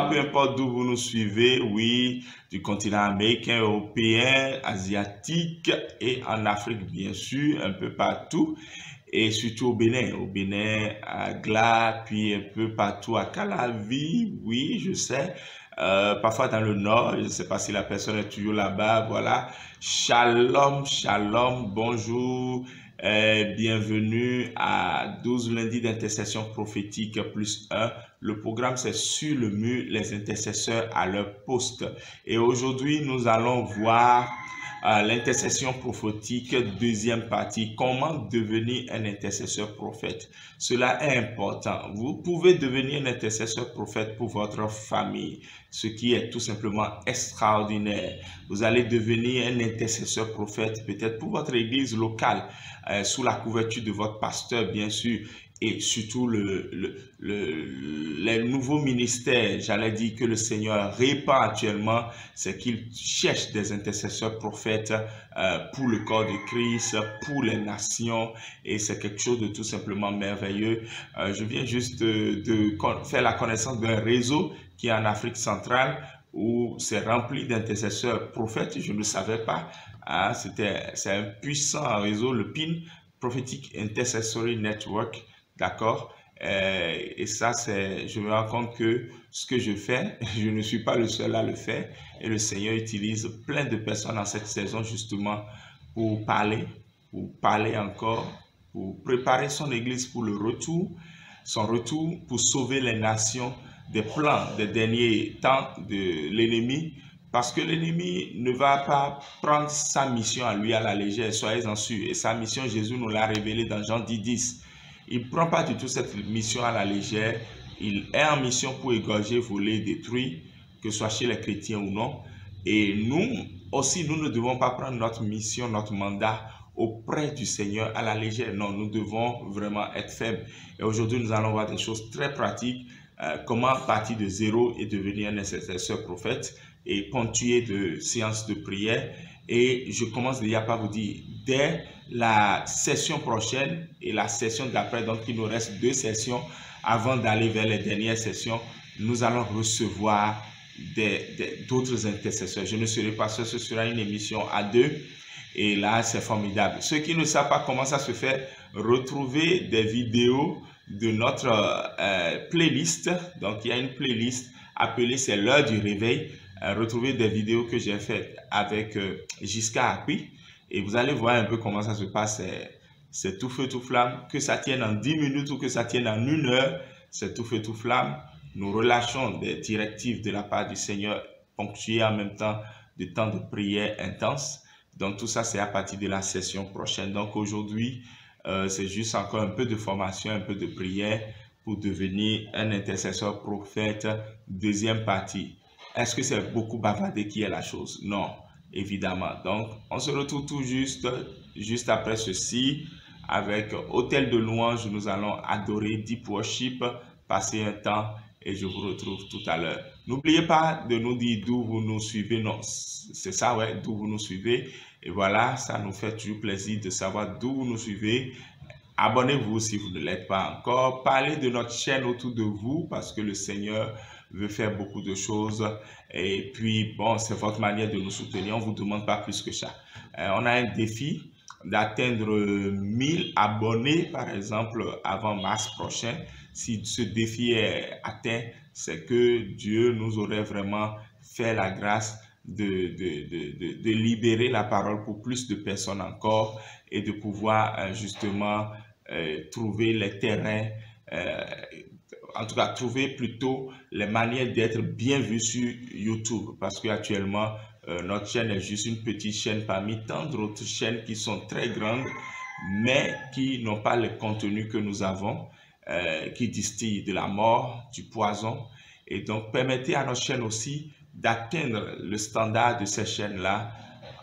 Bonsoir, peu importe d'où vous nous suivez, oui, du continent américain, européen, asiatique et en Afrique, bien sûr, un peu partout, et surtout au Bénin, à Gla, puis un peu partout à Calavi, oui, je sais, parfois dans le nord, je ne sais pas si la personne est toujours là-bas, voilà. Shalom, shalom, bonjour. Bienvenue à 12 lundis d'intercession prophétique plus 1. Le programme, c'est sur le mur, les intercesseurs à leur poste. Et aujourd'hui, nous allons voir l'intercession prophétique, deuxième partie. Comment devenir un intercesseur prophète? Cela est important. Vous pouvez devenir un intercesseur prophète pour votre famille, ce qui est tout simplement extraordinaire. Vous allez devenir un intercesseur prophète peut-être pour votre église locale, sous la couverture de votre pasteur, bien sûr, et surtout les nouveaux ministères, j'allais dire que le Seigneur répand actuellement, c'est qu'il cherche des intercesseurs prophètes pour le corps de Christ, pour les nations, et c'est quelque chose de tout simplement merveilleux. Je viens juste de faire la connaissance d'un réseau qui est en Afrique centrale, où c'est rempli d'intercesseurs prophètes, je ne savais pas. Ah, c'est un puissant réseau, le PIN, Prophetic Intercessory Network, d'accord? Et ça, je me rends compte que ce que je fais, je ne suis pas le seul à le faire. Et le Seigneur utilise plein de personnes en cette saison justement pour parler encore, pour préparer son Église pour le retour, son retour pour sauver les nations des plans des derniers temps de l'ennemi. Parce que l'ennemi ne va pas prendre sa mission à lui à la légère, soyez-en sûrs. Et sa mission, Jésus nous l'a révélé dans Jean 10, 10. Il ne prend pas du tout cette mission à la légère. Il est en mission pour égorger, voler, détruire, que ce soit chez les chrétiens ou non. Et nous aussi, nous ne devons pas prendre notre mission, notre mandat auprès du Seigneur à la légère. Non, nous devons vraiment être faibles. Et aujourd'hui, nous allons voir des choses très pratiques. Comment partir de zéro et devenir un intercesseur prophète et ponctué de séances de prière. Et je commence déjà par vous dire, dès la session prochaine et la session d'après, donc il nous reste 2 sessions avant d'aller vers les dernières sessions, nous allons recevoir d'autres intercesseurs. Je ne serai pas seul, ce sera une émission à 2. Et là, c'est formidable. Ceux qui ne savent pas comment ça se fait, retrouvez des vidéos de notre playlist. Donc, il y a une playlist appelée C'est l'heure du réveil. Retrouvez des vidéos que j'ai faites avec Giscard Acquis. Et vous allez voir un peu comment ça se passe. C'est tout feu, tout flamme. Que ça tienne en 10 minutes ou que ça tienne en 1 heure, c'est tout feu, tout flamme. Nous relâchons des directives de la part du Seigneur, ponctuées en même temps de temps de prière intense. Donc, tout ça, c'est à partir de la session prochaine. Donc, aujourd'hui, c'est juste encore un peu de formation, un peu de prière pour devenir un intercesseur prophète. Deuxième partie. Est-ce que c'est beaucoup bavardé qui est la chose? Non, évidemment. Donc, on se retrouve tout juste après ceci avec Hôtel de Louange. Nous allons adorer Deep Worship, passer un temps et je vous retrouve tout à l'heure. N'oubliez pas de nous dire d'où vous nous suivez. Non, c'est ça, ouais, d'où vous nous suivez. Et voilà, ça nous fait toujours plaisir de savoir d'où vous nous suivez. Abonnez-vous si vous ne l'êtes pas encore. Parlez de notre chaîne autour de vous parce que le Seigneur veut faire beaucoup de choses. Et puis, bon, c'est votre manière de nous soutenir. On ne vous demande pas plus que ça. On a un défi d'atteindre 1000 abonnés, par exemple, avant mars prochain. Si ce défi est atteint, c'est que Dieu nous aurait vraiment fait la grâce de libérer la parole pour plus de personnes encore et de pouvoir justement trouver les terrains, en tout cas trouver plutôt les manières d'être bien vus sur YouTube parce qu'actuellement notre chaîne est juste une petite chaîne parmi tant d'autres chaînes qui sont très grandes mais qui n'ont pas le contenu que nous avons, qui distillent de la mort, du poison. Et donc permettez à notre chaîne aussi d'atteindre le standard de ces chaînes-là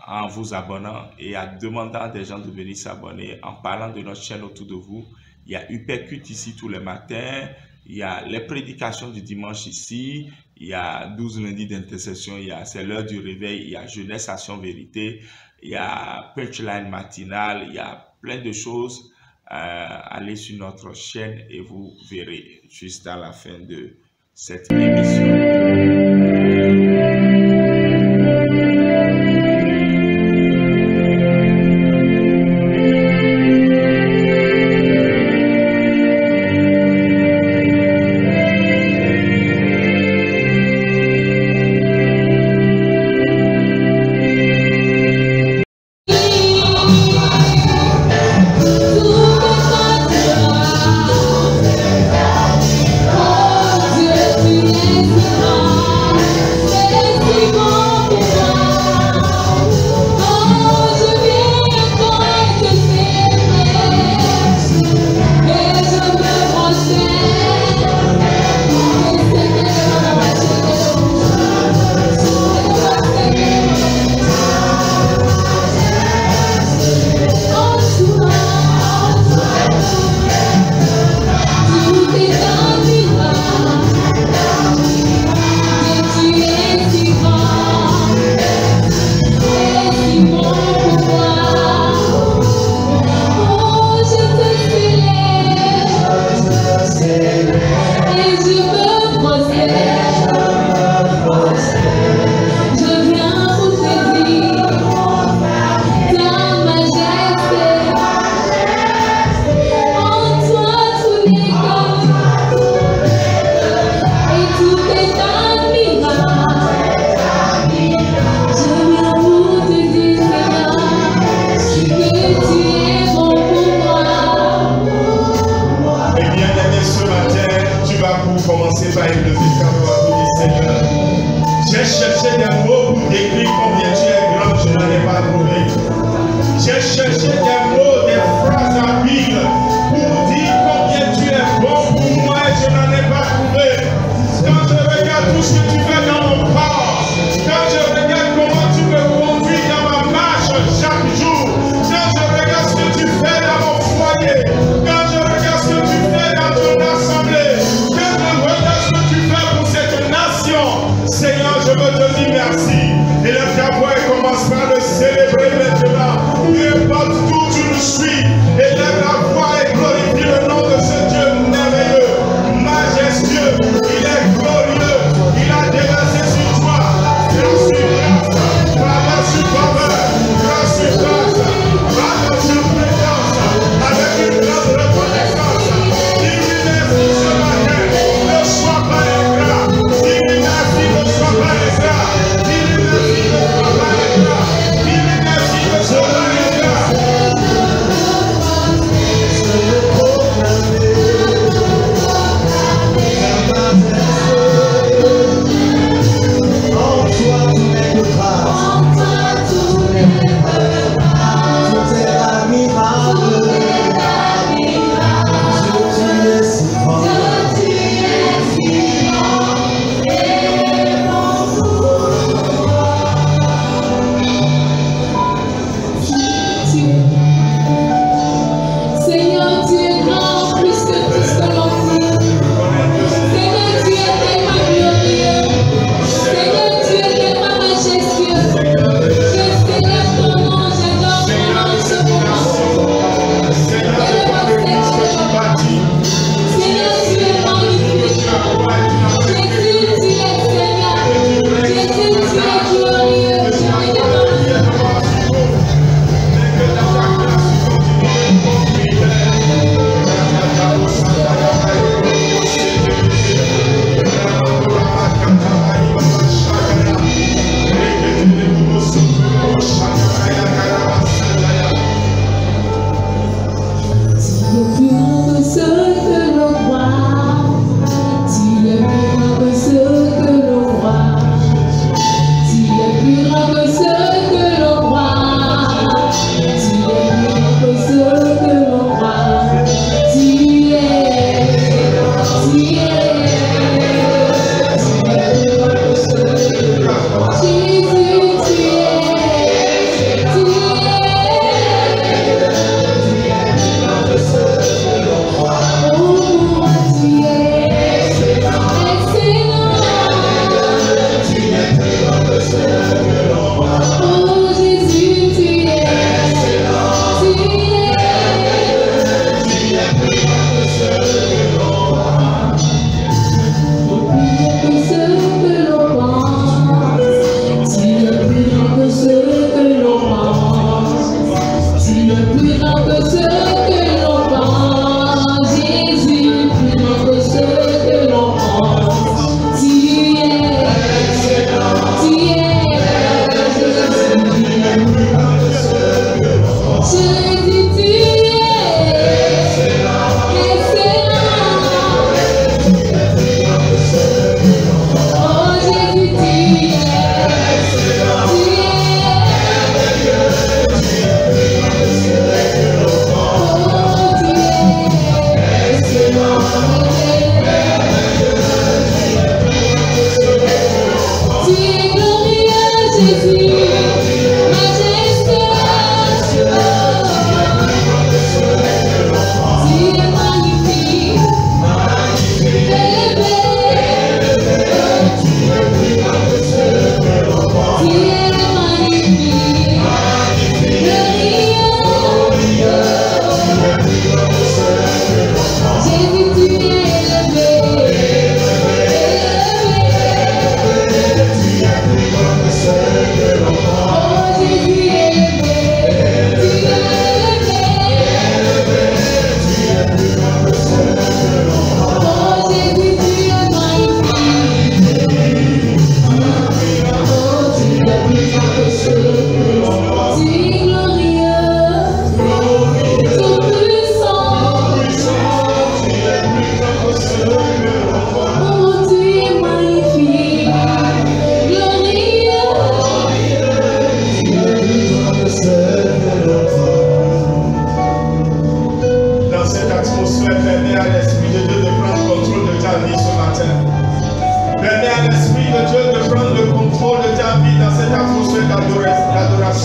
en vous abonnant et en demandant à des gens de venir s'abonner, en parlant de notre chaîne autour de vous. Il y a Hypercute ici tous les matins, il y a les prédications du dimanche ici, il y a 12 lundis d'intercession, il y a C'est l'heure du réveil, il y a Jeunesse Action Vérité, il y a Punchline matinale, il y a plein de choses. Allez sur notre chaîne et vous verrez juste à la fin de cette émission.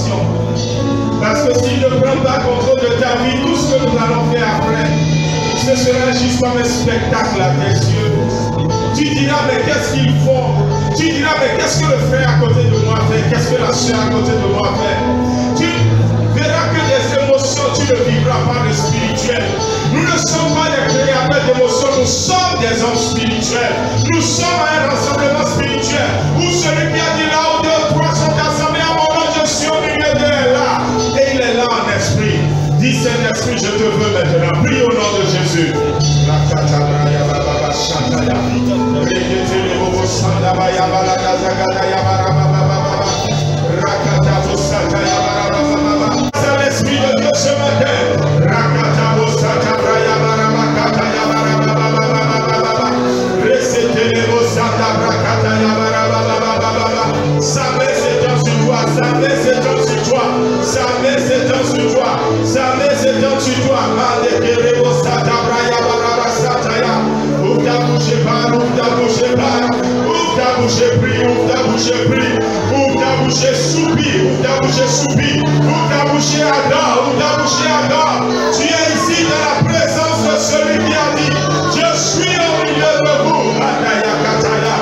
attention. Parce que s'il ne prend pas contrôle de ta vie, tout ce que nous allons faire après, ce sera juste comme un spectacle à tes yeux. Tu diras, mais qu'est-ce qu'ils font? Tu diras, mais qu'est-ce que le frère à côté de moi fait? Qu'est-ce que la soeur à côté de moi fait? Tu verras que des émotions, tu ne vivras pas de spirituel. Nous ne sommes pas des créateurs d'émotions, nous sommes des hommes spirituels. Nous sommes un rassemblement spirituel où celui qui a dit là où deux ou trois sont assemblés à mon nom, je suis au milieu d'eux là. Et il est là en esprit. Dis Saint-Esprit, je te veux maintenant. Prie au nom de Jésus. C'est l'Esprit de Dieu ce matin. Sa main s'étend sur toi, sa main s'étend sur toi, sa main s'étend sur toi, sa main s'étend sur toi. Ouvre ta bouche et parle, ouvre ta bouche et parle, ouvre ta bouche et prie, ouvre ta bouche et prie, ouvre ta bouche et soupire, ouvre ta bouche et soupire, ouvre ta bouche et adore, ouvre ta bouche et adore. Tu es ici dans la présence de celui qui a dit, je suis au milieu de vous. Ataya kataya,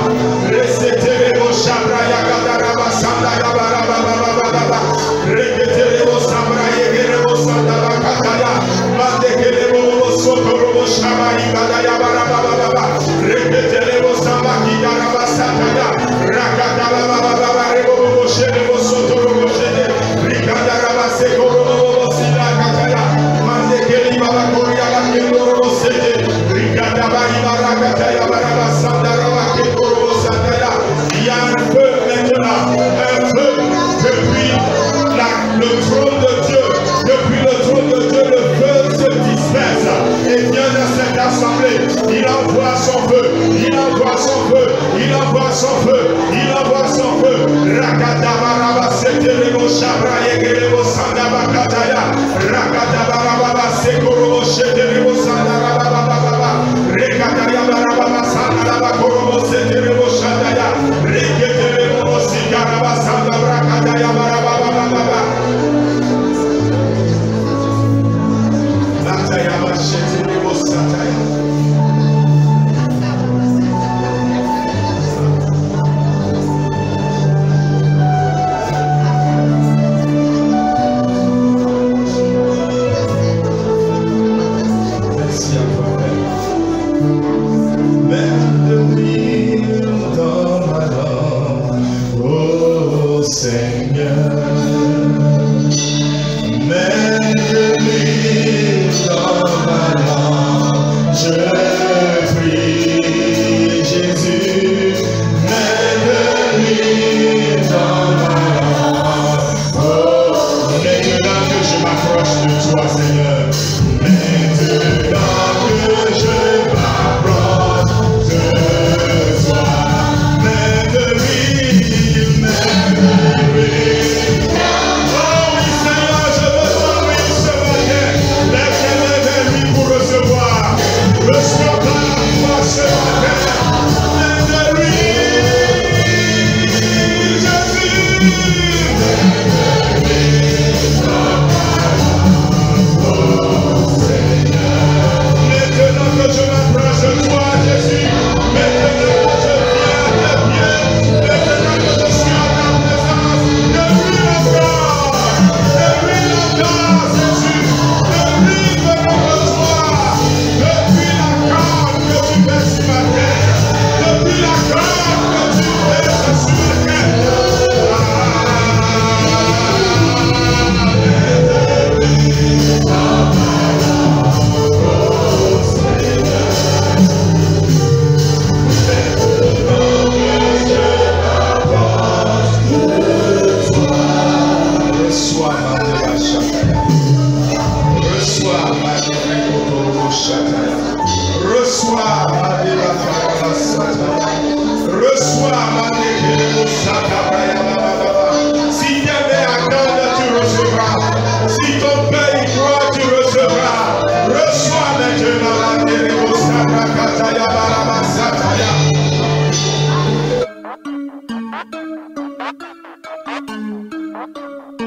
resetere shabraya kadaraba sandaya barababa, reketere sabraya gerebo sandaba kataya, mandekelebo sotorobo shabai kadaya barababa, reketere sambaki daraba sandaya, rakadaba baba rebo sherebo sotorobo shede, rikadaraba sekorobo sila kataya, mandekeli baba koria bakendoro sede, rikadaba ibarakataya baraba sandaraba kekorobo sandaya. Il y a un feu maintenant, un feu depuis le trône de Dieu, depuis le trône de Dieu, le feu se disperse et vient dans cette assemblée. Il envoie son feu, il envoie son feu, il envoie son feu, il envoie son feu. Rakadabaraba seterebo shabra yegerebo sandaba kataya, rakadabaraba sekorobo sheterebo sandaba baba, rekadaya baraba sandaba korobo seterebo shandaya, reketerebo sikaraba sandaba kataya baraba baba. Lataya basheterebo sataya.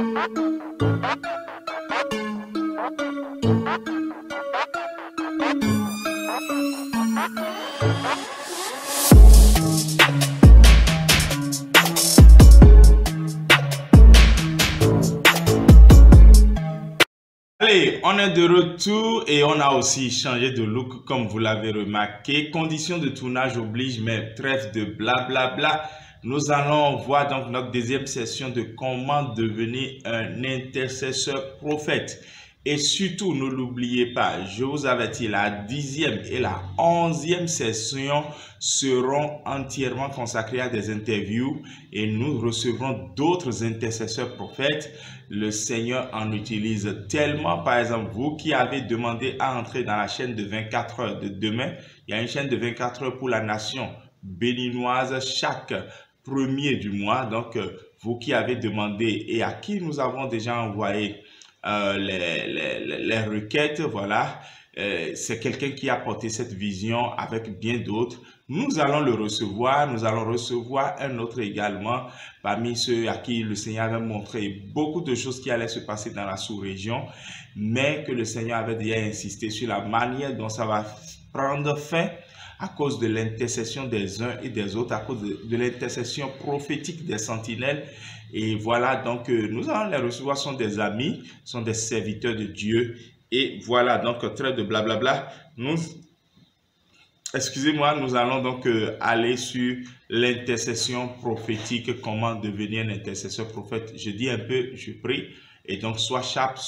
Allez, on est de retour et on a aussi changé de look comme vous l'avez remarqué. Conditions de tournage oblige, mais trêve de blablabla. Nous allons voir donc notre deuxième session de comment devenir un intercesseur prophète. Et surtout, ne l'oubliez pas, je vous avertis, la 10e et la 11e session seront entièrement consacrées à des interviews et nous recevrons d'autres intercesseurs prophètes. Le Seigneur en utilise tellement. Par exemple, vous qui avez demandé à entrer dans la chaîne de 24 heures de demain, il y a une chaîne de 24 heures pour la nation béninoise chaque premier du mois. Donc, vous qui avez demandé et à qui nous avons déjà envoyé les requêtes, voilà, c'est quelqu'un qui a porté cette vision avec bien d'autres. Nous allons le recevoir, nous allons recevoir un autre également parmi ceux à qui le Seigneur avait montré beaucoup de choses qui allaient se passer dans la sous-région, mais que le Seigneur avait déjà insisté sur la manière dont ça va prendre fin à cause de l'intercession des uns et des autres, à cause de l'intercession prophétique des sentinelles. Et voilà, donc nous allons les recevoir, sont des amis, sont des serviteurs de Dieu. Et voilà, donc trêve de blablabla. Excusez-moi, nous allons donc aller sur l'intercession prophétique, comment devenir un intercesseur prophète. Je dis un peu, je prie, et donc sois sharp,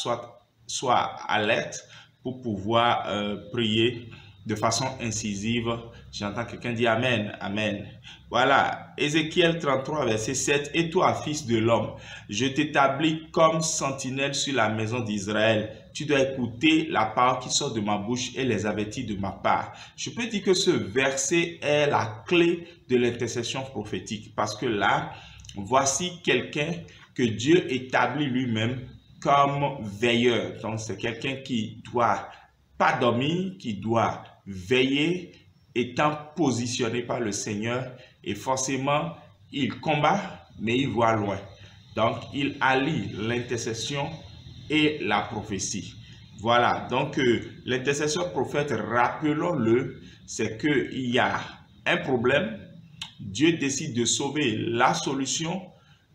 sois alerte pour pouvoir prier de façon incisive. J'entends quelqu'un dire Amen, Amen. Voilà, Ézéchiel 33, verset 7. Et toi, fils de l'homme, je t'établis comme sentinelle sur la maison d'Israël. Tu dois écouter la parole qui sort de ma bouche et les avertir de ma part. Je peux dire que ce verset est la clé de l'intercession prophétique. Parce que là, voici quelqu'un que Dieu établit lui-même comme veilleur. Donc, c'est quelqu'un qui doit pas dormir, qui doit veiller, étant positionné par le Seigneur, et forcément il combat mais il voit loin. Donc il allie l'intercession et la prophétie. Voilà, donc l'intercesseur prophète, rappelons-le, c'est qu'il y a un problème, Dieu décide de sauver la solution,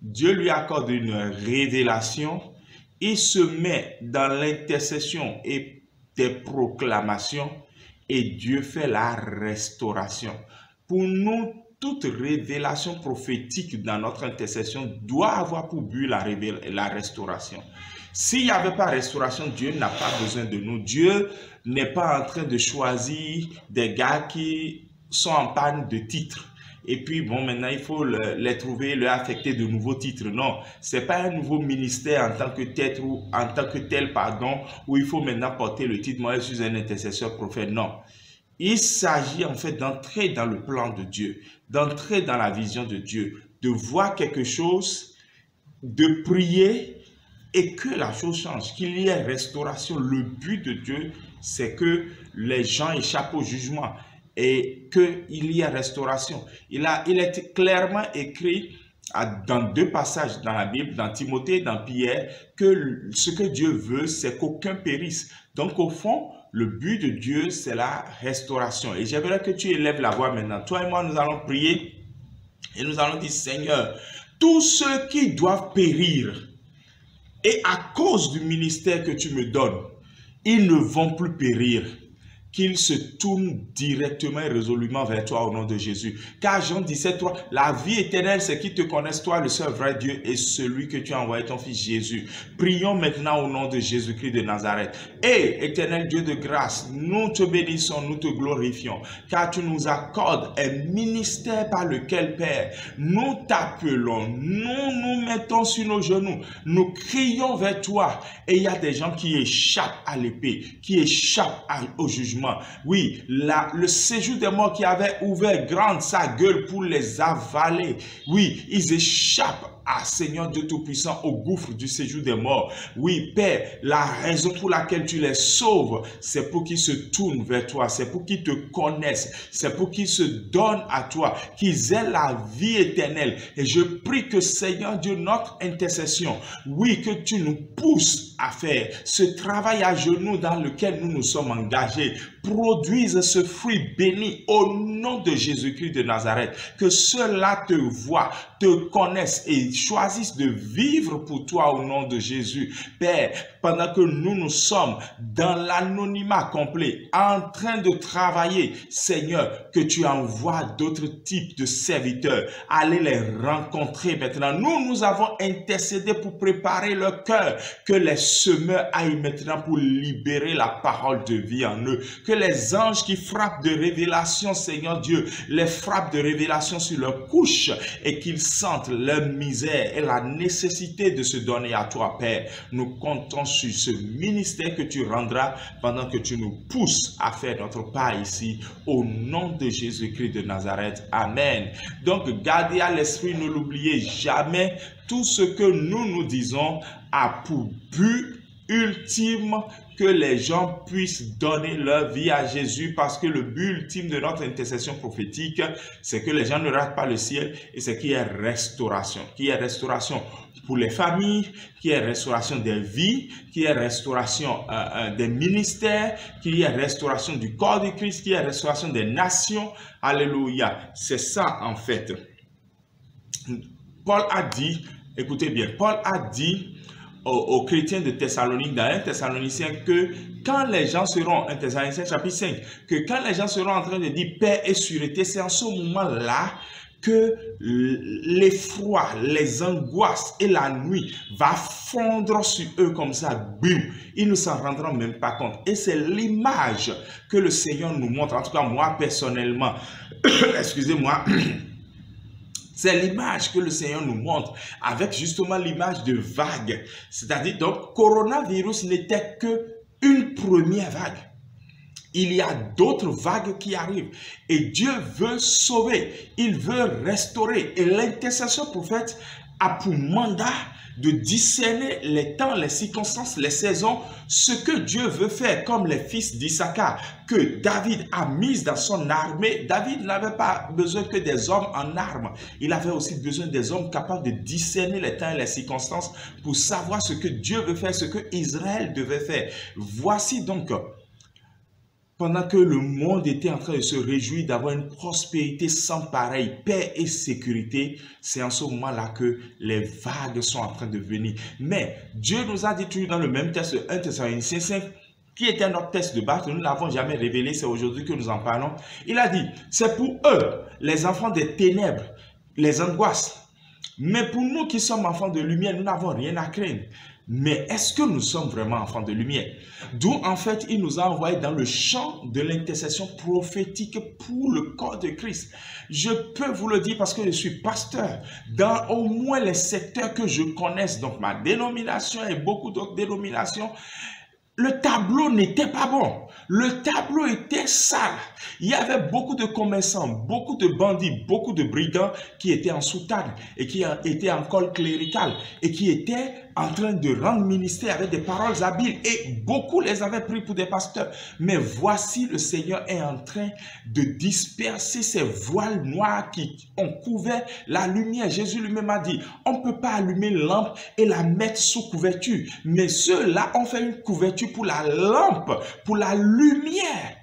Dieu lui accorde une révélation, il se met dans l'intercession et des proclamations, et Dieu fait la restauration. Pour nous, toute révélation prophétique dans notre intercession doit avoir pour but la restauration. S'il n'y avait pas restauration, Dieu n'a pas besoin de nous. Dieu n'est pas en train de choisir des gars qui sont en panne de titres. Et puis, bon, maintenant, il faut les trouver, leur affecter de nouveaux titres. Non, ce n'est pas un nouveau ministère en tant que tel, où il faut maintenant porter le titre. Moi, je suis un intercesseur prophète. Non. Il s'agit en fait d'entrer dans le plan de Dieu, d'entrer dans la vision de Dieu, de voir quelque chose, de prier et que la chose change, qu'il y ait restauration. Le but de Dieu, c'est que les gens échappent au jugement et qu'il y ait restauration. Il est clairement écrit dans deux passages dans la Bible, dans Timothée et dans Pierre, que ce que Dieu veut, c'est qu'aucun périsse. Donc au fond, le but de Dieu, c'est la restauration. Et j'aimerais que tu élèves la voix maintenant. Toi et moi, nous allons prier et nous allons dire, Seigneur, tous ceux qui doivent périr, et à cause du ministère que tu me donnes, ils ne vont plus périr. Qu'ils se tournent directement et résolument vers toi au nom de Jésus. Car Jean 17, 3, la vie éternelle, c'est qu'ils te connaissent, toi, le seul vrai Dieu, et celui que tu as envoyé, ton Fils Jésus. Prions maintenant au nom de Jésus-Christ de Nazareth. Et éternel Dieu de grâce, nous te bénissons, nous te glorifions, car tu nous accordes un ministère par lequel, Père, nous t'appelons, nous nous mettons sur nos genoux, nous crions vers toi, et il y a des gens qui échappent à l'épée, qui échappent au jugement. Oui, le séjour des morts qui avait ouvert grande sa gueule pour les avaler. Oui, ils échappent Seigneur Dieu Tout-Puissant, au gouffre du séjour des morts. Oui, Père, la raison pour laquelle tu les sauves, c'est pour qu'ils se tournent vers toi, c'est pour qu'ils te connaissent, c'est pour qu'ils se donnent à toi, qu'ils aient la vie éternelle. Et je prie que, Seigneur Dieu, notre intercession, oui, que tu nous pousses à faire ce travail à genoux dans lequel nous nous sommes engagés, produise ce fruit béni au nom de Jésus-Christ de Nazareth. Que ceux-là te voient, te connaissent et choisissent de vivre pour toi au nom de Jésus. Père, pendant que nous sommes dans l'anonymat complet, en train de travailler, Seigneur, que tu envoies d'autres types de serviteurs. Allez les rencontrer maintenant. Nous avons intercédé pour préparer leur cœur, que les semeurs aillent maintenant pour libérer la parole de vie en eux. Que les anges qui frappent de révélation, Seigneur Dieu, les frappent de révélation sur leur couche et qu'ils sentent leur misère et la nécessité de se donner à toi, Père. Nous comptons sur ce ministère que tu rendras pendant que tu nous pousses à faire notre part ici, au nom de Jésus-Christ de Nazareth. Amen. Donc, gardez à l'esprit, ne l'oubliez jamais, tout ce que nous disons a pour but ultime que les gens puissent donner leur vie à Jésus, parce que le but ultime de notre intercession prophétique, c'est que les gens ne ratent pas le ciel, et c'est qu'il y ait restauration. Qu'il y ait restauration pour les familles, qu'il y ait restauration des vies, qu'il y ait restauration des ministères, qu'il y ait restauration du corps de Christ, qu'il y ait restauration des nations. Alléluia. C'est ça en fait. Paul a dit, écoutez bien, Paul a dit aux chrétiens de Thessalonique, dans 1 Thessaloniciens, que quand les gens seront, 1 Thessaloniciens chapitre 5, que quand les gens seront en train de dire paix et sûreté, c'est en ce moment-là que l'effroi, les angoisses et la nuit va fondre sur eux comme ça, boum, ils ne s'en rendront même pas compte. Et c'est l'image que le Seigneur nous montre, en tout cas moi personnellement, excusez-moi, c'est l'image que le Seigneur nous montre, avec justement l'image de vague. C'est-à-dire, donc, coronavirus n'était que une première vague. Il y a d'autres vagues qui arrivent. Et Dieu veut sauver, il veut restaurer. Et l'intercession prophète a pour mandat de discerner les temps, les circonstances, les saisons, ce que Dieu veut faire, comme les fils d'Issachar, que David a mis dans son armée. David n'avait pas besoin que des hommes en armes. Il avait aussi besoin des hommes capables de discerner les temps et les circonstances pour savoir ce que Dieu veut faire, ce que Israël devait faire. Voici donc, pendant que le monde était en train de se réjouir d'avoir une prospérité sans pareil, paix et sécurité, c'est en ce moment-là que les vagues sont en train de venir. Mais Dieu nous a dit toujours dans le même texte, 1 Thessaloniciens 5, qui était notre texte de base, nous ne l'avons jamais révélé, c'est aujourd'hui que nous en parlons. Il a dit, c'est pour eux, les enfants des ténèbres, les angoisses. Mais pour nous qui sommes enfants de lumière, nous n'avons rien à craindre. Mais est-ce que nous sommes vraiment enfants de lumière? D'où en fait il nous a envoyés dans le champ de l'intercession prophétique pour le corps de Christ. Je peux vous le dire parce que je suis pasteur dans au moins les secteurs que je connaisse, donc ma dénomination et beaucoup d'autres dénominations. Le tableau n'était pas bon. Le tableau était sale. Il y avait beaucoup de commerçants, beaucoup de bandits, beaucoup de brigands qui étaient en soutane et qui étaient en col clérical et qui étaient en train de rendre ministère avec des paroles habiles, et beaucoup les avaient pris pour des pasteurs. Mais voici, le Seigneur est en train de disperser ces voiles noires qui ont couvert la lumière. Jésus lui-même a dit, on ne peut pas allumer une lampe et la mettre sous couverture. Mais ceux-là ont fait une couverture pour la lampe, pour la lumière.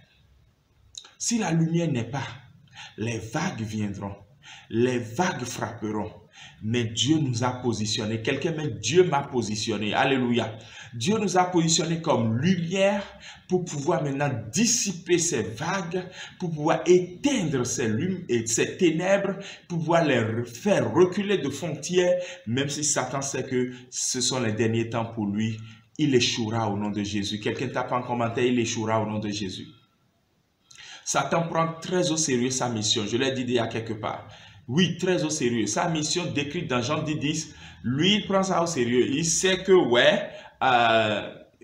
Si la lumière n'est pas, les vagues viendront, les vagues frapperont. Mais Dieu nous a positionnés. Quelqu'un met Dieu m'a positionné. Alléluia. Dieu nous a positionnés comme lumière pour pouvoir maintenant dissiper ces vagues, pour pouvoir éteindre ces ténèbres, pour pouvoir les faire reculer de frontières, même si Satan sait que ce sont les derniers temps pour lui. Il échouera au nom de Jésus. Quelqu'un tape en commentaire, il échouera au nom de Jésus. Satan prend très au sérieux sa mission. Je l'ai dit déjà quelque part. Oui, très au sérieux. Sa mission décrite dans Jean 10, lui, il prend ça au sérieux. Il sait que, ouais,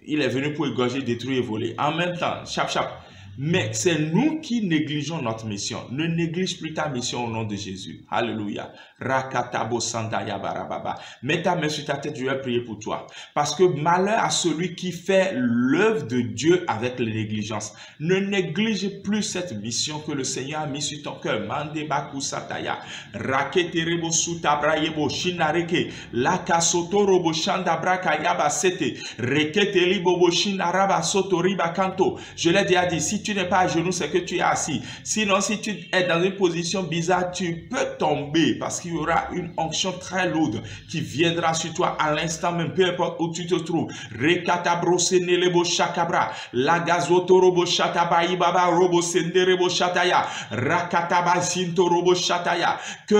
il est venu pour égorger, détruire et voler. En même temps, chap, Mais c'est nous qui négligeons notre mission. Ne néglige plus ta mission au nom de Jésus. Alléluia. Rakatabo sandaya barababa. Mets ta main sur ta tête, je vais prier pour toi. Parce que malheur à celui qui fait l'œuvre de Dieu avec la négligence. Ne néglige plus cette mission que le Seigneur a mis sur ton cœur. Mandebaku sataya. Raketerebo sutabrayebo shinareke. Lakasotorobo shandabraka sete. Reketelibobo shinaraba sotoriba kanto. Je l'ai déjà dit, si tu n'es pas à genoux, c'est que tu es assis. Sinon, si tu es dans une position bizarre, tu peux tomber parce qu'il y aura une onction très lourde qui viendra sur toi à l'instant même, peu importe où tu te trouves. Rekatabro senelebo shakabra, lagazotorobo shatabayi baba robo senderebo shataya, rakataba sintorobo shataya. Que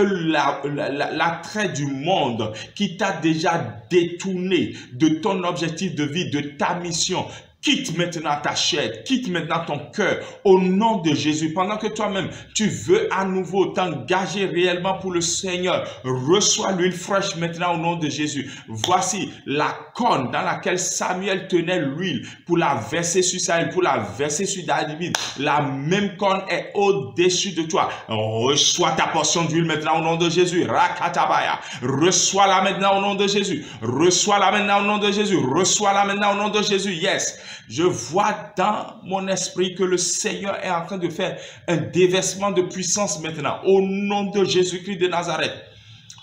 l'attrait du monde qui t'a déjà détourné de ton objectif de vie, de ta mission, quitte maintenant ta chair, quitte maintenant ton cœur au nom de Jésus. Pendant que toi-même, tu veux à nouveau t'engager réellement pour le Seigneur, reçois l'huile fraîche maintenant au nom de Jésus. Voici la corne dans laquelle Samuel tenait l'huile pour la verser sur Saül, pour la verser sur David. La même corne est au-dessus de toi. Reçois ta portion d'huile maintenant au nom de Jésus. Rakatabaya. Reçois-la maintenant au nom de Jésus. Reçois-la maintenant au nom de Jésus. Reçois-la maintenant au nom de Jésus. Yes. Je vois dans mon esprit que le Seigneur est en train de faire un déversement de puissance maintenant. Au nom de Jésus-Christ de Nazareth,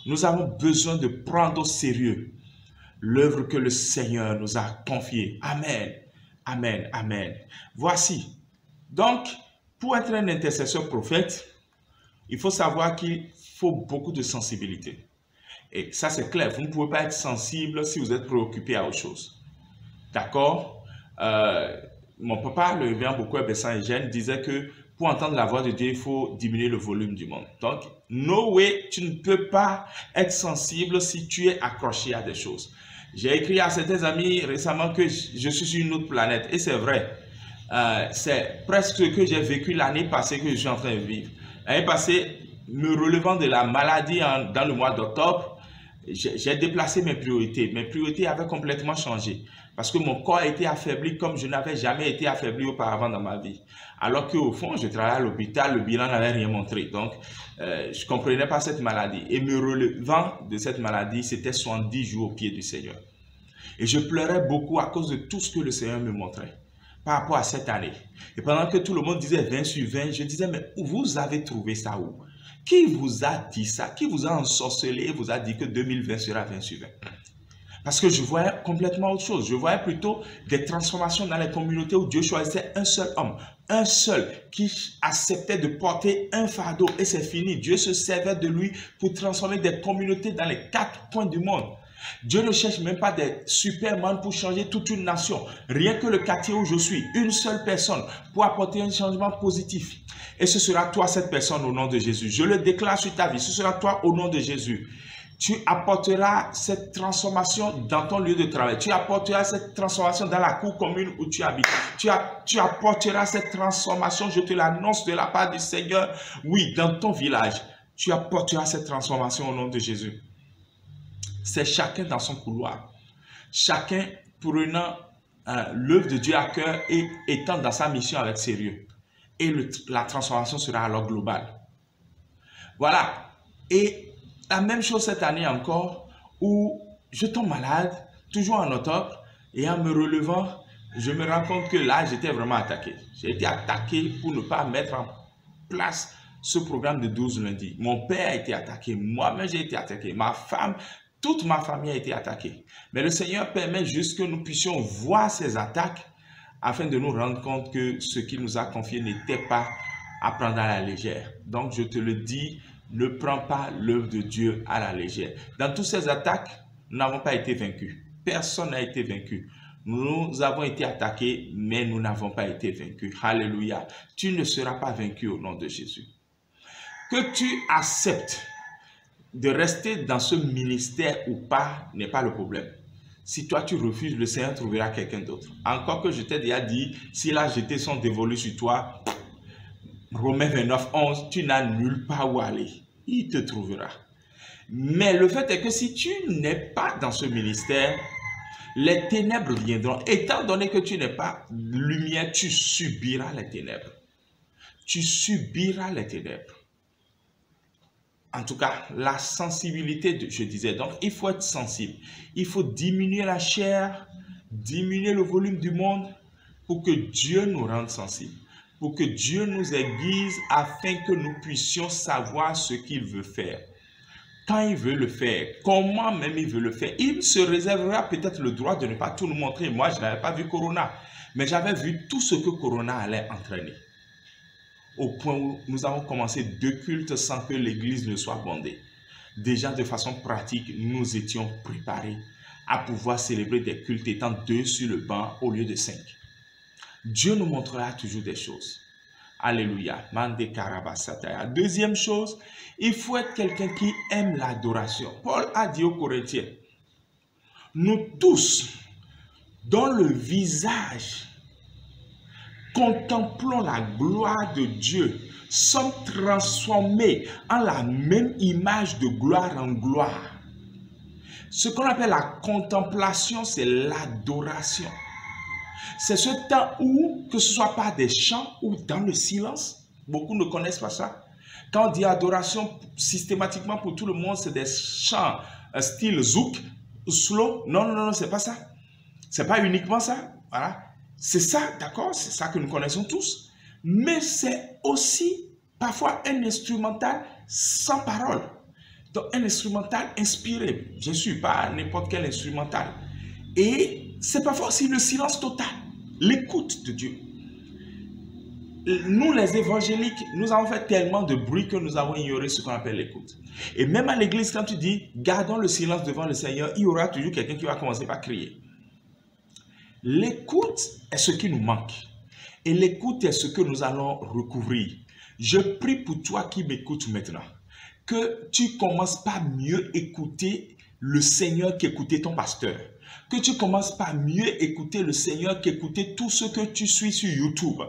nous avons besoin de prendre au sérieux l'œuvre que le Seigneur nous a confiée. Amen. Amen. Amen. Voici. Donc, pour être un intercesseur prophète, il faut savoir qu'il faut beaucoup de sensibilité. Et ça, c'est clair. Vous ne pouvez pas être sensible si vous êtes préoccupé à autre chose. D'accord? Mon papa, le révérend beaucoup Bessan Eugène, disait que pour entendre la voix de Dieu, il faut diminuer le volume du monde. Donc, no way, tu ne peux pas être sensible si tu es accroché à des choses. J'ai écrit à certains amis récemment que je suis sur une autre planète. Et c'est vrai. C'est presque ce que j'ai vécu l'année passée que je suis en train de vivre. L'année passée, me relevant de la maladie dans le mois d'octobre, j'ai déplacé mes priorités. Mes priorités avaient complètement changé. Parce que mon corps a été affaibli comme je n'avais jamais été affaibli auparavant dans ma vie. Alors qu'au fond, je travaillais à l'hôpital, le bilan n'avait rien montré. Donc, je ne comprenais pas cette maladie. Et me relevant de cette maladie, c'était 70 jours au pied du Seigneur. Et je pleurais beaucoup à cause de tout ce que le Seigneur me montrait par rapport à cette année. Et pendant que tout le monde disait 20 sur 20, je disais, mais vous avez trouvé ça où? Qui vous a dit ça? Qui vous a ensorcelé et vous a dit que 2020 sera 20 sur 20? Parce que je voyais complètement autre chose. Je voyais plutôt des transformations dans les communautés où Dieu choisissait un seul homme, un seul qui acceptait de porter un fardeau et c'est fini. Dieu se servait de lui pour transformer des communautés dans les 4 coins du monde. Dieu ne cherche même pas des superman pour changer toute une nation. Rien que le quartier où je suis, une seule personne pour apporter un changement positif. Et ce sera toi cette personne au nom de Jésus. Je le déclare sur ta vie. Ce sera toi au nom de Jésus. Tu apporteras cette transformation dans ton lieu de travail. Tu apporteras cette transformation dans la cour commune où tu habites. Tu apporteras cette transformation, je te l'annonce de la part du Seigneur. Oui, dans ton village, tu apporteras cette transformation au nom de Jésus. C'est chacun dans son couloir. Chacun prenant l'œuvre de Dieu à cœur et étant dans sa mission avec sérieux. Et la transformation sera alors globale. Voilà. Et la même chose cette année encore, où je tombe malade, toujours en octobre, et en me relevant, je me rends compte que là, j'étais vraiment attaqué. J'ai été attaqué pour ne pas mettre en place ce programme de 12 lundis. Mon père a été attaqué, moi-même j'ai été attaqué, ma femme, toute ma famille a été attaquée. Mais le Seigneur permet juste que nous puissions voir ces attaques afin de nous rendre compte que ce qu'il nous a confié n'était pas à prendre à la légère. Donc je te le dis, ne prends pas l'œuvre de Dieu à la légère. Dans toutes ces attaques, nous n'avons pas été vaincus. Personne n'a été vaincu. Nous avons été attaqués, mais nous n'avons pas été vaincus. Alléluia. Tu ne seras pas vaincu au nom de Jésus. Que tu acceptes de rester dans ce ministère ou pas n'est pas le problème. Si toi tu refuses, le Seigneur trouvera quelqu'un d'autre. Encore que je t'ai déjà dit, si là jeté son dévolu sur toi, Romains 29, 11, tu n'as nulle part où aller. Il te trouvera. Mais le fait est que si tu n'es pas dans ce ministère, Les ténèbres viendront. Étant donné que tu n'es pas lumière, tu subiras les ténèbres. Tu subiras les ténèbres. En tout cas, la sensibilité, je disais, donc il faut être sensible. Il faut diminuer la chair, diminuer le volume du monde pour que Dieu nous rende sensibles, pour que Dieu nous aiguise afin que nous puissions savoir ce qu'il veut faire. Quand il veut le faire, comment même il veut le faire. Il se réservera peut-être le droit de ne pas tout nous montrer. Moi, je n'avais pas vu Corona, mais j'avais vu tout ce que Corona allait entraîner. Au point où nous avons commencé 2 cultes sans que l'église ne soit bondée. Déjà, de façon pratique, nous étions préparés à pouvoir célébrer des cultes étant 2 sur le banc au lieu de 5. Dieu nous montrera toujours des choses. Alléluia. Mande karabasataya. Deuxième chose, il faut être quelqu'un qui aime l'adoration. Paul a dit aux Corinthiens, nous tous, dont le visage contemplons la gloire de Dieu, sommes transformés en la même image de gloire en gloire. Ce qu'on appelle la contemplation, c'est l'adoration. C'est ce temps où, que ce soit par des chants ou dans le silence, beaucoup ne connaissent pas ça. Quand on dit adoration, systématiquement pour tout le monde, c'est des chants style zouk, slow. Non, non, non, c'est pas ça. C'est pas uniquement ça. Voilà. C'est ça, d'accord, c'est ça que nous connaissons tous. Mais c'est aussi parfois un instrumental sans parole. Donc un instrumental inspiré, bien sûr, pas n'importe quel instrumental. Et c'est parfois aussi le silence total, l'écoute de Dieu. Nous les évangéliques, nous avons fait tellement de bruit que nous avons ignoré ce qu'on appelle l'écoute. Et même à l'église, quand tu dis, gardons le silence devant le Seigneur, il y aura toujours quelqu'un qui va commencer par crier. L'écoute est ce qui nous manque. Et l'écoute est ce que nous allons recouvrir. Je prie pour toi qui m'écoutes maintenant, que tu commences par mieux écouter le Seigneur qu'écouter ton pasteur. Que tu commences par mieux écouter le Seigneur qu'écouter tout ce que tu suis sur YouTube.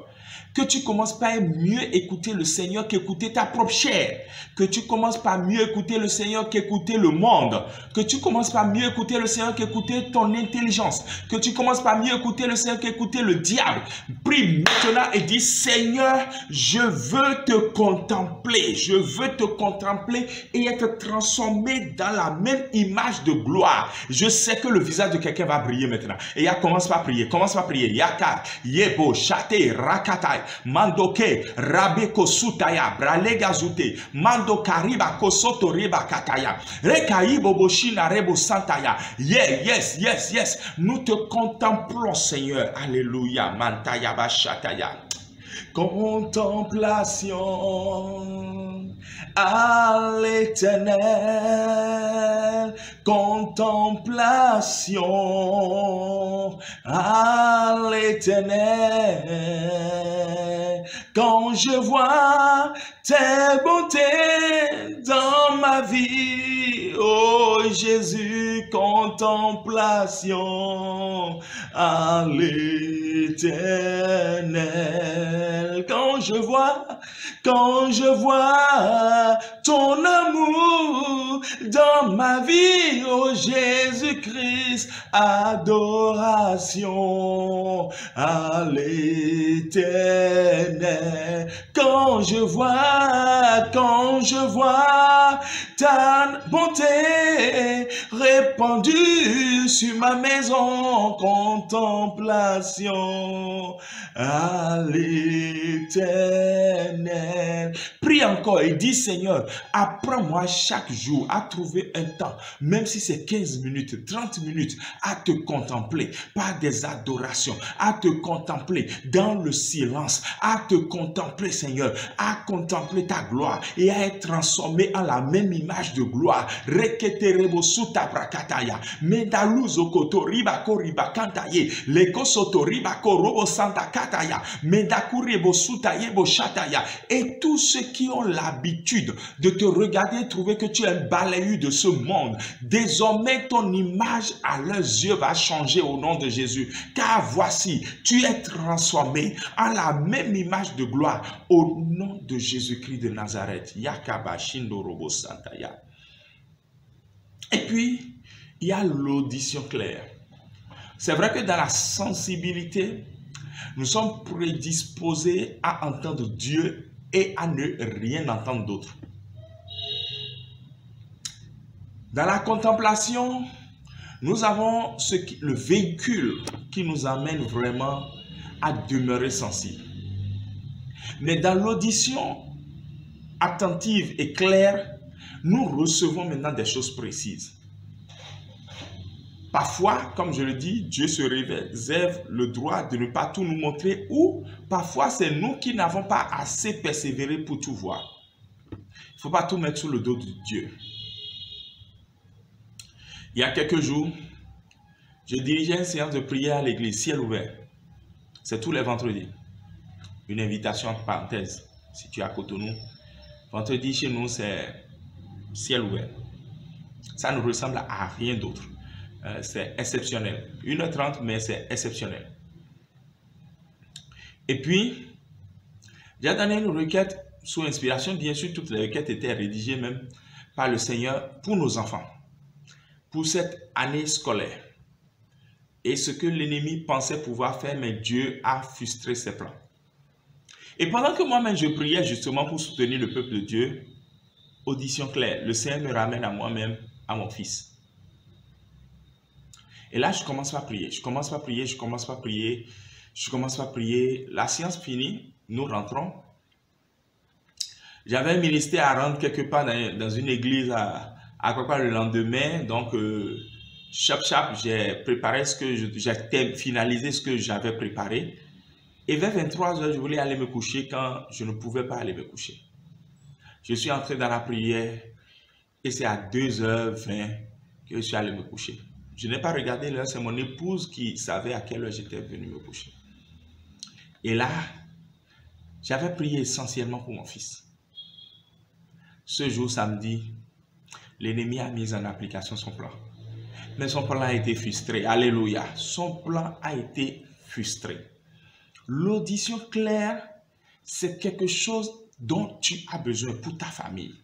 Que tu commences par mieux écouter le Seigneur qu'écouter ta propre chair. Que tu commences par mieux écouter le Seigneur qu'écouter le monde. Que tu commences par mieux écouter le Seigneur qu'écouter ton intelligence. Que tu commences par mieux écouter le Seigneur qu'écouter le diable. Prie maintenant et dis, Seigneur, je veux te contempler. Je veux te contempler et être transformé dans la même image de gloire. Je sais que le visage de quelqu'un va briller maintenant. Et commence par prier. Commence par prier. Yaka, yebo, chate, rakatai, mandoke, rabeko sutaya, bralega zute, mandoka riba kosoto riba kataya, rekaibo boshina rebo santaya. Yes, yes, yes. Nous te contemplons, Seigneur. Alléluia. Mantaya bashataya. Contemplation à l'Éternel, contemplation à l'Éternel. Quand je vois tes bontés dans ma vie, oh Jésus, contemplation à l'Éternel. Quand je vois ton amour dans ma vie, oh Jésus-Christ, adoration à l'Éternel. Quand je vois ta bonté répandue sur ma maison, contemplation à l'Éternel. Prie encore et dis, Seigneur, apprends-moi chaque jour à trouver un temps, même si c'est 15 minutes, 30 minutes, à te contempler par des adorations, à te contempler dans le silence, à te contempler, Seigneur, à contempler ta gloire et à être transformé en la même image de gloire. Reketerebo sutabrakataya, medaluzo kotoriba koriba kantaye, leko sotoriba korobo santa kataya, medakurebo sutayebo shataya. Et tous ceux qui ont l'habitude de te regarder et trouver que tu es un balayeur de ce monde, désormais ton image à leurs yeux va changer au nom de Jésus. Car voici, tu es transformé en la même image de gloire au nom de Jésus-Christ de Nazareth. Yakabashindo Santaya. Et puis, il y a l'audition claire. C'est vrai que dans la sensibilité, nous sommes prédisposés à entendre Dieu et à ne rien entendre d'autre. Dans la contemplation, nous avons le véhicule qui nous amène vraiment à demeurer sensible. Mais dans l'audition attentive et claire, nous recevons maintenant des choses précises. Parfois, comme je le dis, Dieu se réserve le droit de ne pas tout nous montrer, ou parfois c'est nous qui n'avons pas assez persévéré pour tout voir. Il ne faut pas tout mettre sur le dos de Dieu. Il y a quelques jours, je dirigeais une séance de prière à l'église, ciel ouvert. C'est tous les vendredis. Une invitation entre parenthèses, si tu es à Cotonou. Vendredi chez nous, c'est ciel ouvert. Ça ne ressemble à rien d'autre. C'est exceptionnel. 1h30, mais c'est exceptionnel. Et puis, j'ai donné une requête sous inspiration. Bien sûr, toutes les requêtes étaient rédigées même par le Seigneur pour nos enfants, pour cette année scolaire. Et ce que l'ennemi pensait pouvoir faire, mais Dieu a frustré ses plans. Et pendant que moi-même je priais justement pour soutenir le peuple de Dieu, audition claire, le Seigneur me ramène à moi-même, à mon fils. Et là, je commence à prier, je commence à prier. La séance finie, nous rentrons. J'avais un ministère à rendre quelque part dans une église à quelque part le lendemain. Donc, j'ai préparé j'ai finalisé ce que j'avais préparé. Et vers 23 h, je voulais aller me coucher quand je ne pouvais pas aller me coucher. Je suis entré dans la prière et c'est à 2 h 20 que je suis allé me coucher. Je n'ai pas regardé l'heure, c'est mon épouse qui savait à quelle heure j'étais venu me coucher. Et là, j'avais prié essentiellement pour mon fils. Ce jour, samedi, l'ennemi a mis en application son plan. Mais son plan a été frustré. Alléluia. Son plan a été frustré. L'audition claire, c'est quelque chose dont tu as besoin pour ta famille.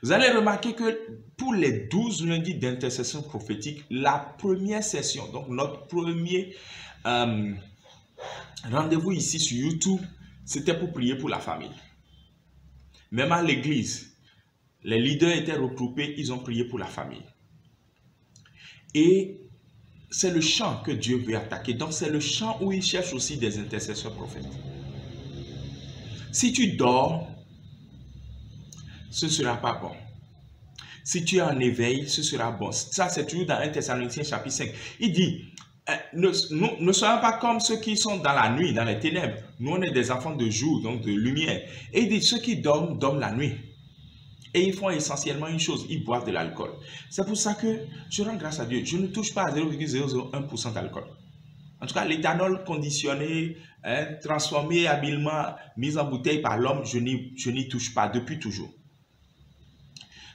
Vous allez remarquer que pour les 12 lundis d'intercession prophétique, la première session, donc notre premier rendez-vous ici sur YouTube, c'était pour prier pour la famille. Même à l'église, les leaders étaient regroupés, ils ont prié pour la famille. Et c'est le champ que Dieu veut attaquer. Donc c'est le champ où il cherche aussi des intercesseurs prophètes. Si tu dors, ce ne sera pas bon. Si tu es en éveil, ce sera bon. Ça, c'est toujours dans 1 Thessaloniciens chapitre 5. Il dit, ne soyons pas comme ceux qui sont dans la nuit, dans les ténèbres. Nous, on est des enfants de jour, donc de lumière. Et il dit, ceux qui dorment, dorment la nuit. Et ils font essentiellement une chose, ils boivent de l'alcool. C'est pour ça que je rends grâce à Dieu. Je ne touche pas à 0,001% d'alcool. En tout cas, l'éthanol conditionné, transformé habilement, mis en bouteille par l'homme, je n'y touche pas depuis toujours.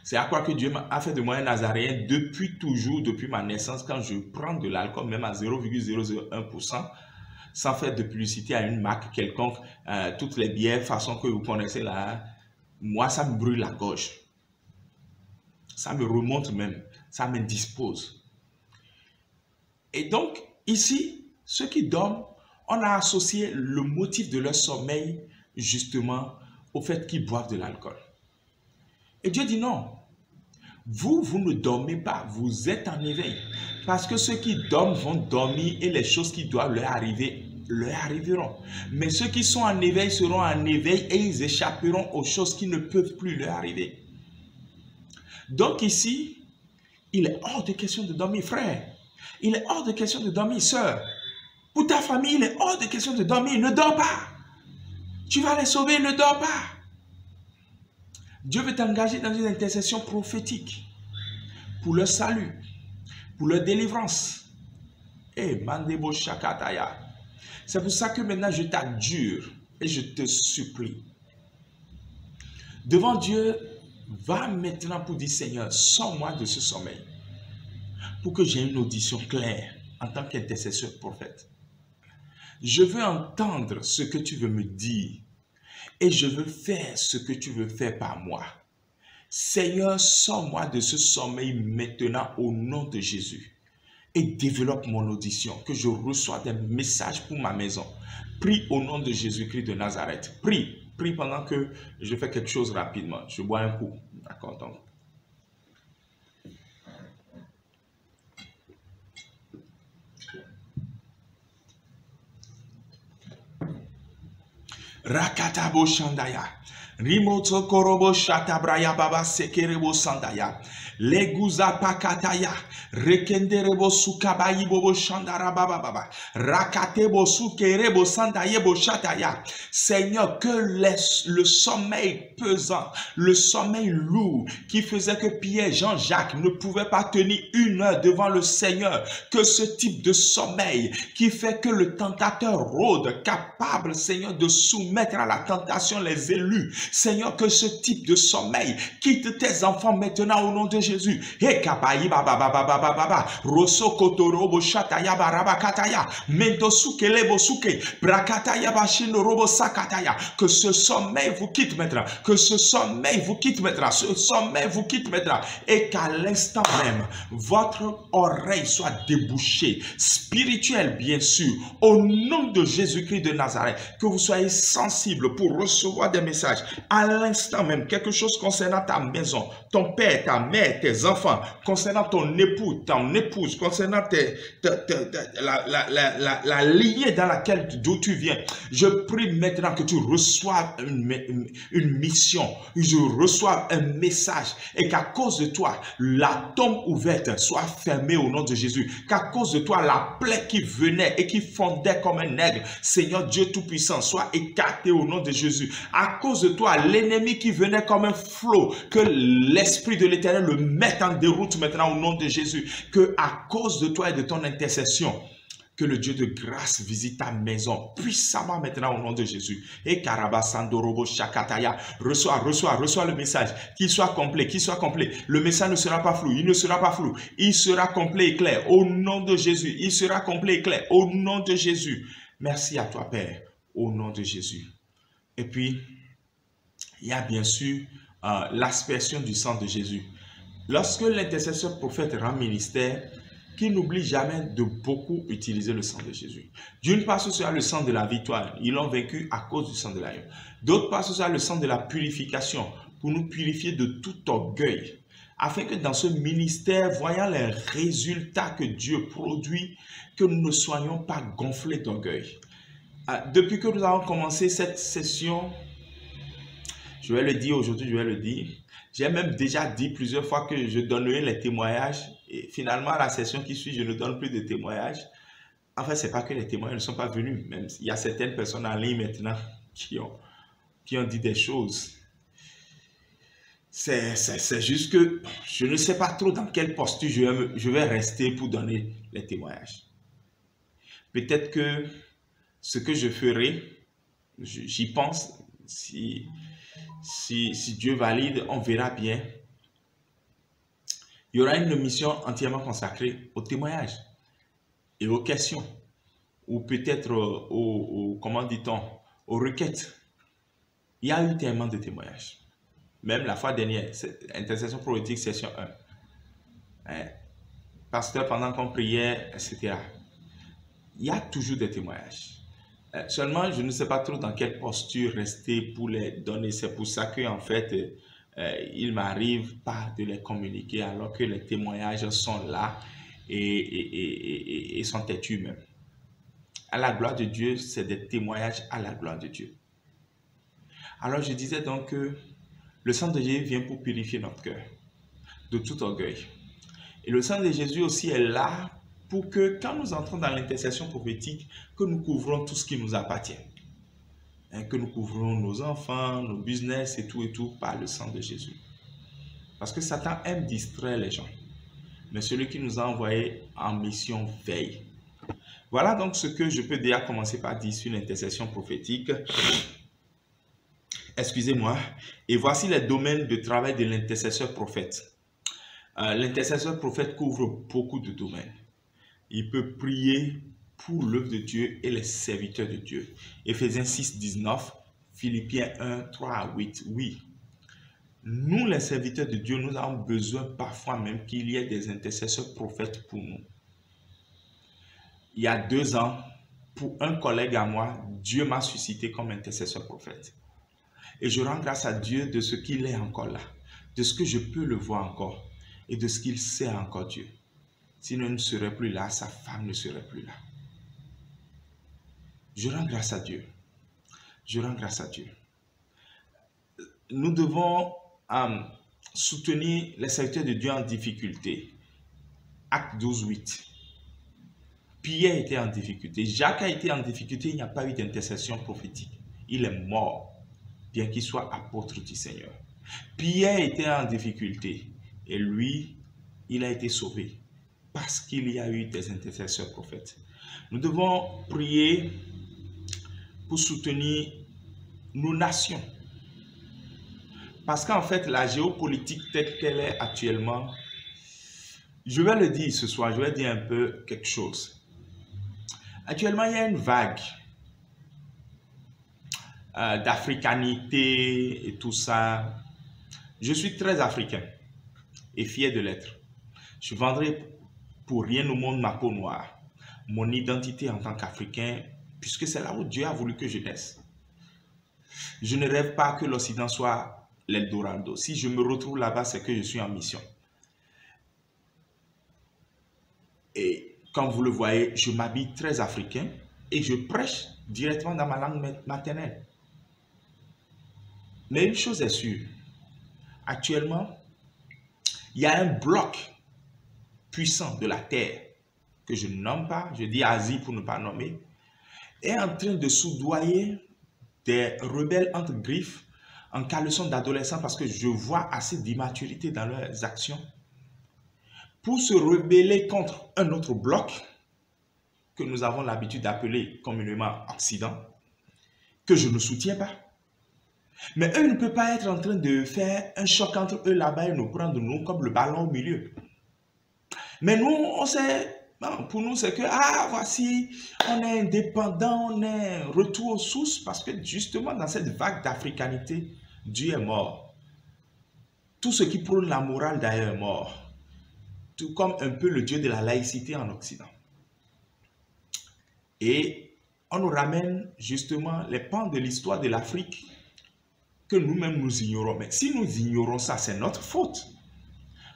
C'est à quoi que Dieu a fait de moi un Nazaréen depuis toujours, depuis ma naissance, quand je prends de l'alcool, même à 0,001%, sans faire de publicité à une marque quelconque, toutes les bières, façon que vous connaissez là, moi, ça me brûle la gorge. Ça me remonte même, ça m'indispose. Et donc, ici, ceux qui dorment, on a associé le motif de leur sommeil, justement, au fait qu'ils boivent de l'alcool. Et Dieu dit non. Vous ne dormez pas, vous êtes en éveil. Parce que ceux qui dorment vont dormir et les choses qui doivent leur arriver, leur arriveront. Mais ceux qui sont en éveil seront en éveil et ils échapperont aux choses qui ne peuvent plus leur arriver. Donc ici, il est hors de question de dormir, frère. Il est hors de question de dormir, sœur. Pour ta famille, il est hors de question de dormir. Ne dors pas. Tu vas les sauver, ne dors pas. Dieu veut t'engager dans une intercession prophétique pour leur salut, pour leur délivrance. Mandebo Shakataya. C'est pour ça que maintenant je t'adjure et je te supplie. Devant Dieu, va maintenant pour dire Seigneur, sors-moi de ce sommeil pour que j'ai une audition claire en tant qu'intercesseur prophète. Je veux entendre ce que tu veux me dire. Et je veux faire ce que tu veux faire par moi. Seigneur, sors-moi de ce sommeil maintenant au nom de Jésus. et développe mon audition, que je reçois des messages pour ma maison. Prie au nom de Jésus-Christ de Nazareth. Prie pendant que je fais quelque chose rapidement. Je bois un coup. D'accord, donc. Rakatabo Shandaya. Rimoto Korobo Shatabraya Baba Sekerebo Sandaya. Leguza Pakataya. Rekenderebo Sukabayi Bobo Shandara Baba Baba. Rakatebo Sukerebo Sandayebo Shataya. Seigneur, que le sommeil pesant, le sommeil lourd qui faisait que Pierre, Jean-Jacques ne pouvaient pas tenir 1 heure devant le Seigneur, que ce type de sommeil qui fait que le tentateur rôde, capable, Seigneur, de soumettre à la tentation les élus. Seigneur, que ce type de sommeil quitte tes enfants maintenant au nom de Jésus. Rosso Kotorobo Shataya Baraba Kataya Mentosu Kelebo Suke Brakataya Bashino Robo Sakataya. Que ce sommeil vous quitte maintenant. Que ce sommeil vous quitte maintenant. Ce sommeil vous quitte maintenant. Et qu'à l'instant même, votre oreille soit débouchée, spirituelle bien sûr, au nom de Jésus-Christ de Nazareth. Que vous soyez sensible pour recevoir des messages. À l'instant même, quelque chose concernant ta maison, ton père, ta mère, tes enfants, concernant ton époux, ton épouse, concernant la lignée dans laquelle d'où tu viens. Je prie maintenant que tu reçoives une mission, je reçois un message et qu'à cause de toi, la tombe ouverte soit fermée au nom de Jésus. Qu'à cause de toi, la plaie qui venait et qui fondait comme un aigle, Seigneur Dieu Tout-Puissant, soit écartée au nom de Jésus. À cause de toi, l'ennemi qui venait comme un flot, que l'Esprit de l'Éternel le mette en déroute maintenant au nom de Jésus. Que à cause de toi et de ton intercession, que le Dieu de grâce visite ta maison puissamment maintenant au nom de Jésus. Et Karabasandorobo Shakataya, reçois le message, qu'il soit complet, Le message ne sera pas flou, il ne sera pas flou, il sera complet et clair au nom de Jésus. Il sera complet et clair au nom de Jésus. Merci à toi, Père, au nom de Jésus. Et puis, il y a bien sûr l'aspersion du sang de Jésus. Lorsque l'intercesseur prophète rend ministère, qu'il n'oublie jamais de beaucoup utiliser le sang de Jésus. D'une part, ce sera le sang de la victoire. Ils l'ont vaincu à cause du sang de l'agneau. D'autre part, ce sera le sang de la purification pour nous purifier de tout orgueil. Afin que dans ce ministère, voyant les résultats que Dieu produit, que nous ne soyons pas gonflés d'orgueil. Depuis que nous avons commencé cette session, je vais le dire aujourd'hui, je vais le dire. J'ai même déjà dit plusieurs fois que je donnerai les témoignages. Et finalement, à la session qui suit, je ne donne plus de témoignages. En fait, ce n'est pas que les témoignages ne sont pas venus. Même il y a certaines personnes en ligne maintenant qui ont dit des choses. C'est juste que je ne sais pas trop dans quelle posture je vais rester pour donner les témoignages. Peut-être que ce que je ferai, j'y pense, si Dieu valide, on verra bien. Il y aura une mission entièrement consacrée au témoignage et aux questions, ou peut-être comment dit-on, aux requêtes. Il y a eu tellement de témoignages. Même la fois dernière, intercession prophétique session 1. Pasteur, pendant qu'on priait, etc. Il y a toujours des témoignages. Seulement, je ne sais pas trop dans quelle posture rester pour les donner. C'est pour ça qu'en fait, il m'arrive pas de les communiquer alors que les témoignages sont là et sont têtus même. À la gloire de Dieu, c'est des témoignages à la gloire de Dieu. Alors, je disais donc que le sang de Jésus vient pour purifier notre cœur de tout orgueil. Et le sang de Jésus aussi est là pour que quand nous entrons dans l'intercession prophétique, que nous couvrons tout ce qui nous appartient. Que nous couvrons nos enfants, nos business et tout par le sang de Jésus. Parce que Satan aime distraire les gens. Mais celui qui nous a envoyés en mission veille. Voilà donc ce que je peux déjà commencer par dire sur l'intercession prophétique. Excusez-moi. Et voici les domaines de travail de l'intercesseur prophète. L'intercesseur prophète couvre beaucoup de domaines. Il peut prier pour l'œuvre de Dieu et les serviteurs de Dieu. Éphésiens 6, 19, Philippiens 1, 3 à 8. Oui, nous les serviteurs de Dieu, nous avons besoin parfois même qu'il y ait des intercesseurs prophètes pour nous. il y a 2 ans, pour un collègue à moi, Dieu m'a suscité comme intercesseur prophète. Et je rends grâce à Dieu de ce qu'il est encore là, de ce que je peux le voir encore et de ce qu'il sait encore Dieu. S'il ne serait plus là, sa femme ne serait plus là. Je rends grâce à Dieu. Je rends grâce à Dieu. Nous devons soutenir les serviteurs de Dieu en difficulté. Acte 12, 8. Pierre était en difficulté. Jacques a été en difficulté. Il n'y a pas eu d'intercession prophétique. Il est mort, bien qu'il soit apôtre du Seigneur. Pierre était en difficulté. Et lui, il a été sauvé parce qu'il y a eu des intercesseurs prophètes. Nous devons prier pour soutenir nos nations. Parce qu'en fait, la géopolitique telle qu'elle est actuellement, je vais le dire ce soir, je vais dire un peu quelque chose. Actuellement, il y a une vague d'africanité et tout ça. Je suis très africain et fier de l'être. Je vendrai pour rien au monde ma peau noire, mon identité en tant qu'Africain, puisque c'est là où Dieu a voulu que je naisse. Je ne rêve pas que l'Occident soit l'Eldorado. Si je me retrouve là-bas, c'est que je suis en mission. Et comme vous le voyez, je m'habille très africain et je prêche directement dans ma langue maternelle. Mais une chose est sûre, actuellement, il y a un bloc puissant de la terre, que je ne nomme pas, je dis Asie pour ne pas nommer, est en train de soudoyer des rebelles entre griffes en caleçon d'adolescents parce que je vois assez d'immaturité dans leurs actions pour se rebeller contre un autre bloc que nous avons l'habitude d'appeler communément Occident, que je ne soutiens pas. Mais eux ne peuvent pas être en train de faire un choc entre eux là-bas et nous prendre nous comme le ballon au milieu. Mais nous, on sait, non, pour nous, c'est que, voici, on est indépendant, on est retour aux sources, parce que justement, dans cette vague d'africanité, Dieu est mort. Tout ce qui prône la morale d'ailleurs est mort. Tout comme un peu le Dieu de la laïcité en Occident. Et on nous ramène justement les pans de l'histoire de l'Afrique que nous-mêmes nous ignorons. Mais si nous ignorons ça, c'est notre faute.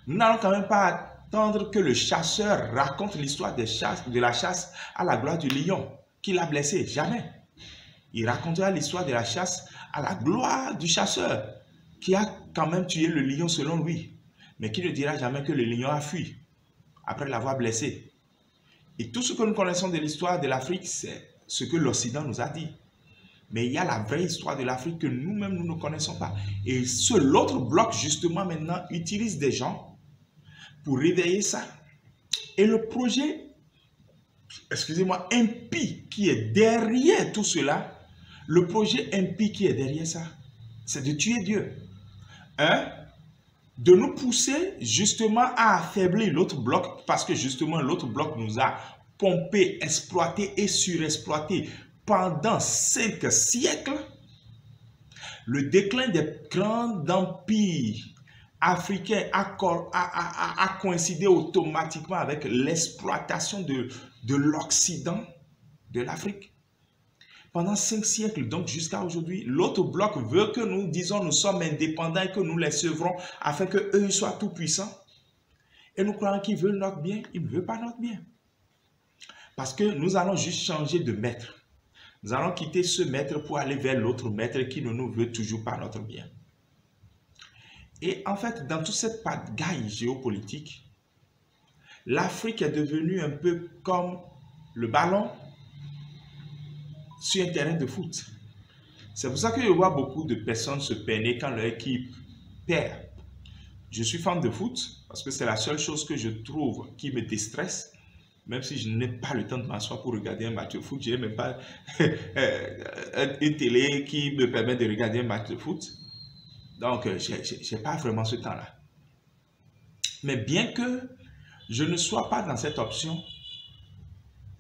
Nous n'allons quand même pas attendre que le chasseur raconte l'histoire de la chasse à la gloire du lion qui l'a blessé. Jamais. Il racontera l'histoire de la chasse à la gloire du chasseur qui a quand même tué le lion selon lui, mais qui ne dira jamais que le lion a fui après l'avoir blessé. Et tout ce que nous connaissons de l'histoire de l'Afrique, c'est ce que l'Occident nous a dit. Mais il y a la vraie histoire de l'Afrique que nous-mêmes, nous ne connaissons pas. Et l'autre bloc, justement, maintenant, utilise des gens pour réveiller ça. Et le projet, excusez-moi, impie qui est derrière tout cela, le projet impie qui est derrière ça, c'est de tuer Dieu. De nous pousser justement à affaiblir l'autre bloc parce que justement l'autre bloc nous a pompé, exploité et surexploité pendant 5 siècles. Le déclin des grands empires africains a coïncidé automatiquement avec l'exploitation de l'Occident, de l'Afrique. Pendant 5 siècles, donc jusqu'à aujourd'hui, l'autre bloc veut que nous disons nous sommes indépendants et que nous les sevrons afin qu'eux soient tout puissants. Et nous croyons qu'ils veulent notre bien, ils ne veulent pas notre bien. Parce que nous allons juste changer de maître. Nous allons quitter ce maître pour aller vers l'autre maître qui ne nous veut toujours pas notre bien. Et en fait, dans toute cette pagaille géopolitique, l'Afrique est devenue un peu comme le ballon sur un terrain de foot. C'est pour ça que je vois beaucoup de personnes se peiner quand leur équipe perd. Je suis fan de foot parce que c'est la seule chose que je trouve qui me déstresse. Même si je n'ai pas le temps de m'asseoir pour regarder un match de foot, je n'ai même pas une télé qui me permet de regarder un match de foot. Donc, je n'ai pas vraiment ce temps-là. Mais bien que je ne sois pas dans cette option,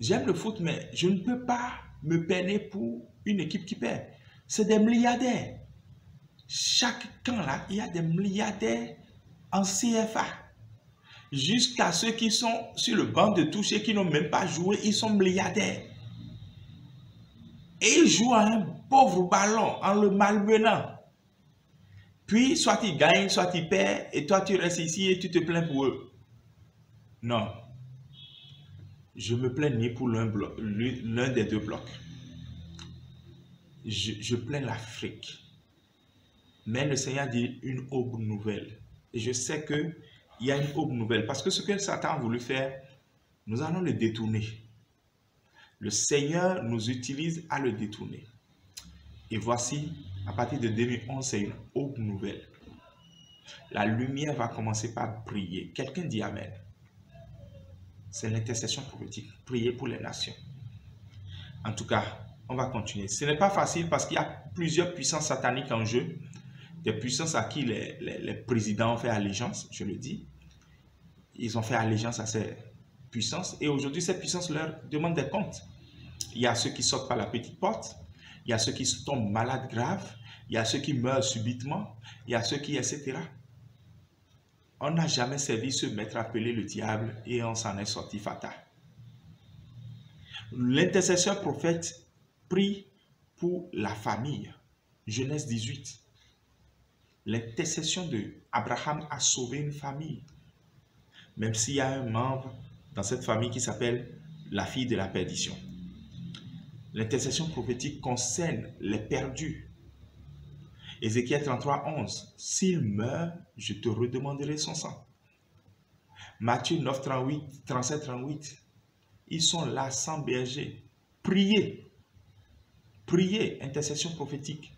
j'aime le foot, mais je ne peux pas me peiner pour une équipe qui perd. C'est des milliardaires. Chaque camp là, il y a des milliardaires en CFA. jusqu'à ceux qui sont sur le banc de touche et qui n'ont même pas joué, ils sont milliardaires. Et ils jouent à un pauvre ballon en le malmenant. Puis, soit ils gagnent, soit ils perdent, et toi tu restes ici et tu te plains pour eux. Non. Je me plains ni pour l'un des deux blocs. Je plains l'Afrique. Mais le Seigneur dit une aube nouvelle. Et je sais qu'il y a une aube nouvelle. Parce que ce que Satan a voulu faire, nous allons le détourner. Le Seigneur nous utilise à le détourner. Et voici, à partir de 2011, c'est une aube nouvelle. La lumière va commencer par briller. Quelqu'un dit Amen. C'est l'intercession prophétique. Prier pour les nations. En tout cas, on va continuer. Ce n'est pas facile parce qu'il y a plusieurs puissances sataniques en jeu. Des puissances à qui les présidents ont fait allégeance, je le dis. Ils ont fait allégeance à ces puissances. Et aujourd'hui, ces puissances leur demandent des comptes. Il y a ceux qui sortent par la petite porte. Il y a ceux qui tombent malades graves. Il y a ceux qui meurent subitement. Il y a ceux qui, etc. On n'a jamais servi ce maître appelé le diable et on s'en est sorti fatal. L'intercesseur prophète prie pour la famille. Genèse 18. L'intercession d'Abraham a sauvé une famille. Même s'il y a un membre dans cette famille qui s'appelle la fille de la perdition. L'intercession prophétique concerne les perdus. Ézéchiel 33, 11. S'il meurt, je te redemanderai son sang. Matthieu 9, 37, 38. Ils sont là sans berger. Priez. Priez, intercession prophétique.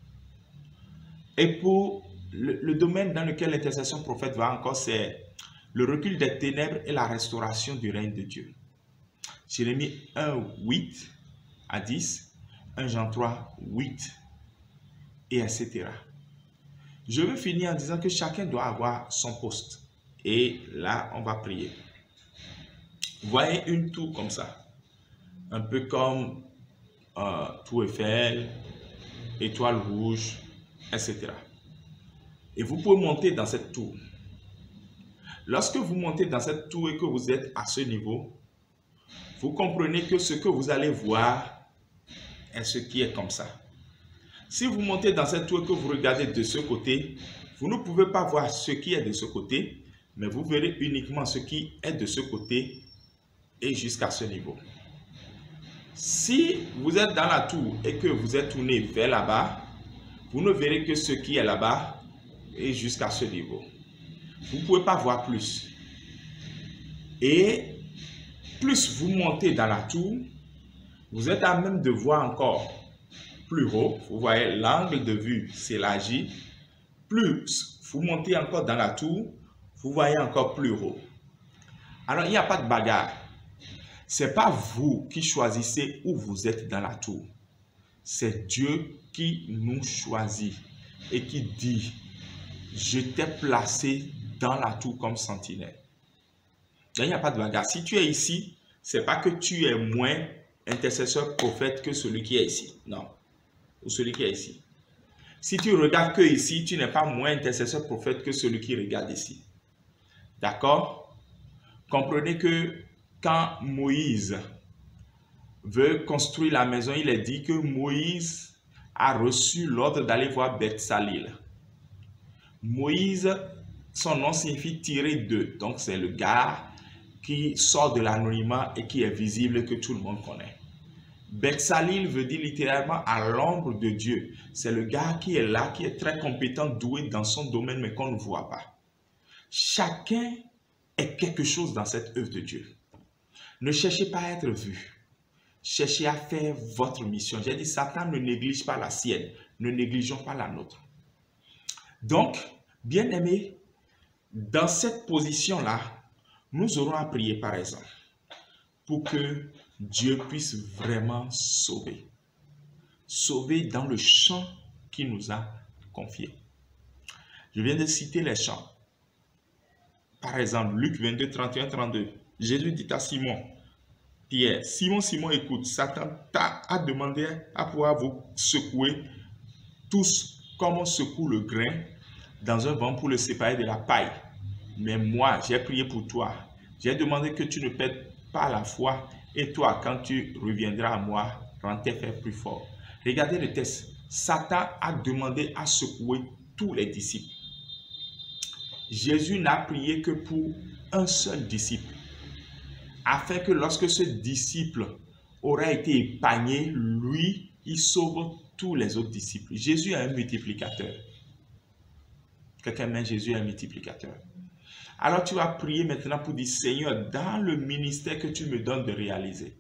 Et pour le domaine dans lequel l'intercession prophète va encore, c'est le recul des ténèbres et la restauration du règne de Dieu. Jérémie 1, 8 à 10, 1 Jean 3, 8, et etc. Je veux finir en disant que chacun doit avoir son poste. Et là, on va prier. Vous voyez une tour comme ça. Un peu comme Tour Eiffel, Étoile Rouge, etc. Et vous pouvez monter dans cette tour. Lorsque vous montez dans cette tour et que vous êtes à ce niveau, vous comprenez que ce que vous allez voir est ce qui est comme ça. Si vous montez dans cette tour et que vous regardez de ce côté, vous ne pouvez pas voir ce qui est de ce côté, mais vous verrez uniquement ce qui est de ce côté et jusqu'à ce niveau. Si vous êtes dans la tour et que vous êtes tourné vers là-bas, vous ne verrez que ce qui est là-bas et jusqu'à ce niveau. Vous ne pouvez pas voir plus. Et plus vous montez dans la tour, vous êtes à même de voir encore plus haut. Vous voyez, l'angle de vue s'élargit. Plus vous montez encore dans la tour, vous voyez encore plus haut. Alors, il n'y a pas de bagarre. Ce n'est pas vous qui choisissez où vous êtes dans la tour. C'est Dieu qui nous choisit et qui dit, je t'ai placé dans la tour comme sentinelle. Il n'y a pas de bagarre. Si tu es ici, ce n'est pas que tu es moins intercesseur prophète que celui qui est ici. Non. Ou celui qui est ici. Si tu regardes que ici, tu n'es pas moins intercesseur prophète que celui qui regarde ici. D'accord? Comprenez que quand Moïse veut construire la maison, il est dit que Moïse a reçu l'ordre d'aller voir Beth-Salil. Moïse, son nom signifie tirer d'eux. Donc c'est le gars qui sort de l'anonymat et qui est visible, que tout le monde connaît. Beth-Salil veut dire littéralement à l'ombre de Dieu. C'est le gars qui est là, qui est très compétent, doué dans son domaine, mais qu'on ne voit pas. Chacun est quelque chose dans cette œuvre de Dieu. Ne cherchez pas à être vu. Cherchez à faire votre mission. J'ai dit, Satan ne néglige pas la sienne. Ne négligeons pas la nôtre. Donc, bien aimés, dans cette position-là, nous aurons à prier par exemple pour que Dieu puisse vraiment sauver. Sauver dans le champ qu'il nous a confié. Je viens de citer les champs. Par exemple, Luc 22, 31, 32. Jésus dit à Simon, Pierre, Simon, écoute, Satan t'a demandé à pouvoir vous secouer tous comme on secoue le grain dans un vent pour le séparer de la paille. Mais moi, j'ai prié pour toi. J'ai demandé que tu ne perdes pas la foi. Et toi, quand tu reviendras à moi, rends tes frères plus forts. Regardez le texte. Satan a demandé à secouer tous les disciples. Jésus n'a prié que pour un seul disciple, afin que lorsque ce disciple aura été épargné, lui, il sauve tous les autres disciples. Jésus est un multiplicateur. Quelqu'un met Jésus est un multiplicateur. Alors tu vas prier maintenant pour dire, Seigneur, dans le ministère que tu me donnes de réaliser,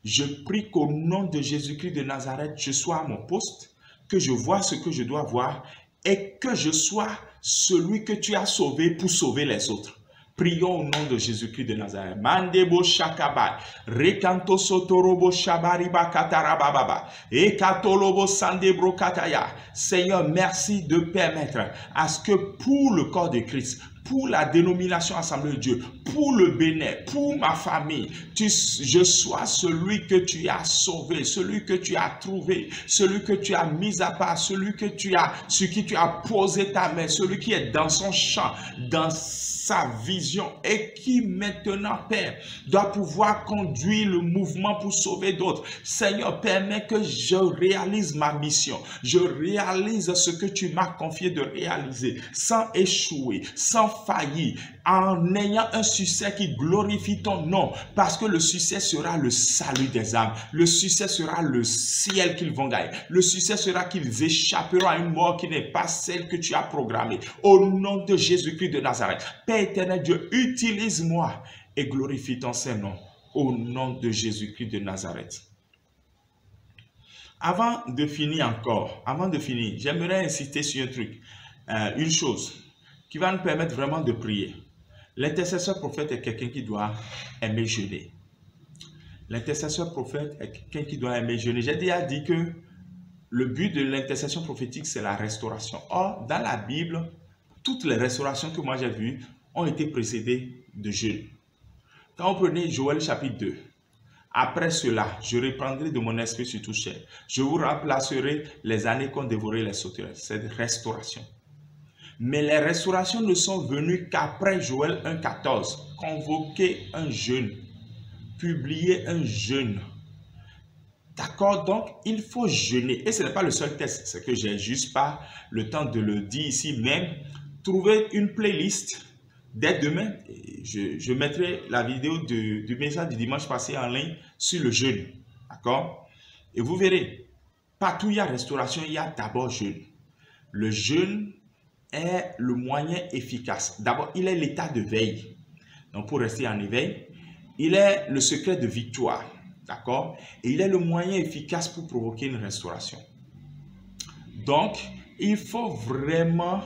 je prie qu'au nom de Jésus-Christ de Nazareth, je sois à mon poste, que je vois ce que je dois voir et que je sois celui que tu as sauvé pour sauver les autres. Prions au nom de Jésus-Christ de Nazareth. Mandebo shakabai, rekanto sotorobo shabariba katarababa, ekatolobo sandebro kataya. Seigneur, merci de permettre à ce que pour le corps de Christ, pour la dénomination Assemblée de Dieu, pour le Bénin, pour ma famille, je sois celui que tu as sauvé, celui que tu as trouvé, celui que tu as mis à part, celui que sur qui tu as posé ta main, celui qui est dans son champ, dans sa vision et qui maintenant, Père, doit pouvoir conduire le mouvement pour sauver d'autres. Seigneur, permets que je réalise ma mission, je réalise ce que tu m'as confié de réaliser, sans échouer, sans faillir, en ayant un succès qui glorifie ton nom, parce que le succès sera le salut des âmes, le succès sera le ciel qu'ils vont gagner, le succès sera qu'ils échapperont à une mort qui n'est pas celle que tu as programmée. Au nom de Jésus-Christ de Nazareth, Père éternel Dieu, utilise-moi et glorifie ton Saint-Nom, au nom de Jésus-Christ de Nazareth. Avant de finir, j'aimerais insister sur un truc, une chose qui va nous permettre vraiment de prier. L'intercesseur prophète est quelqu'un qui doit aimer jeûner. L'intercesseur prophète est quelqu'un qui doit aimer jeûner. J'ai déjà dit que le but de l'intercession prophétique, c'est la restauration. Or, dans la Bible, toutes les restaurations que moi j'ai vues ont été précédées de jeûne. Quand vous prenez Joël chapitre 2, après cela, je reprendrai de mon esprit sur toute chair. Je vous remplacerai les années qu'ont dévoré les sauterelles. C'est restauration. Mais les restaurations ne sont venues qu'après Joël 1,14. Convoquer un jeûne, publier un jeûne. D'accord? Donc, il faut jeûner. Et ce n'est pas le seul test. C'est que j'ai juste pas le temps de le dire ici. Même, trouver une playlist. Dès demain, je mettrai la vidéo du message du dimanche passé en ligne sur le jeûne. D'accord? Et vous verrez, partout où il y a restauration, il y a d'abord jeûne. Le jeûne est le moyen efficace. D'abord, il est l'état de veille. Donc, pour rester en éveil, il est le secret de victoire. D'accord? Et il est le moyen efficace pour provoquer une restauration. Donc, il faut vraiment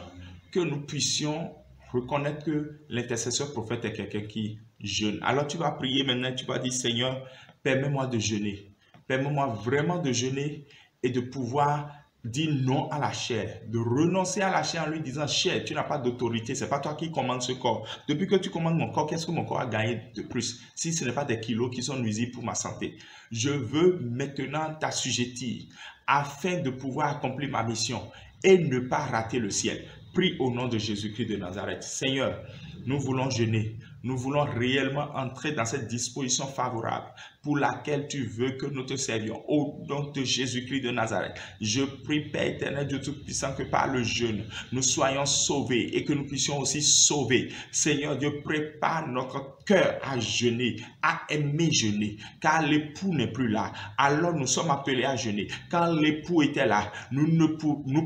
que nous puissions reconnaître que l'intercesseur prophète est quelqu'un qui jeûne. Alors, tu vas prier maintenant, tu vas dire, Seigneur, permets-moi de jeûner. Permets-moi vraiment de jeûner et de pouvoir dire non à la chair, de renoncer à la chair en lui disant, chair, tu n'as pas d'autorité, c'est pas toi qui commandes ce corps. Depuis que tu commandes mon corps, qu'est-ce que mon corps a gagné de plus? Si ce n'est pas des kilos qui sont nuisibles pour ma santé. Je veux maintenant t'assujettir afin de pouvoir accomplir ma mission et ne pas rater le ciel. Prie au nom de Jésus-Christ de Nazareth. Seigneur, nous voulons jeûner. Nous voulons réellement entrer dans cette disposition favorable pour laquelle tu veux que nous te servions. Au nom de Jésus-Christ de Nazareth, je prie, Père éternel, Dieu Tout-Puissant, que par le jeûne, nous soyons sauvés et que nous puissions aussi sauver. Seigneur Dieu, prépare notre cœur à jeûner, à aimer jeûner, car l'époux n'est plus là. Alors nous sommes appelés à jeûner. Quand l'époux était là, nous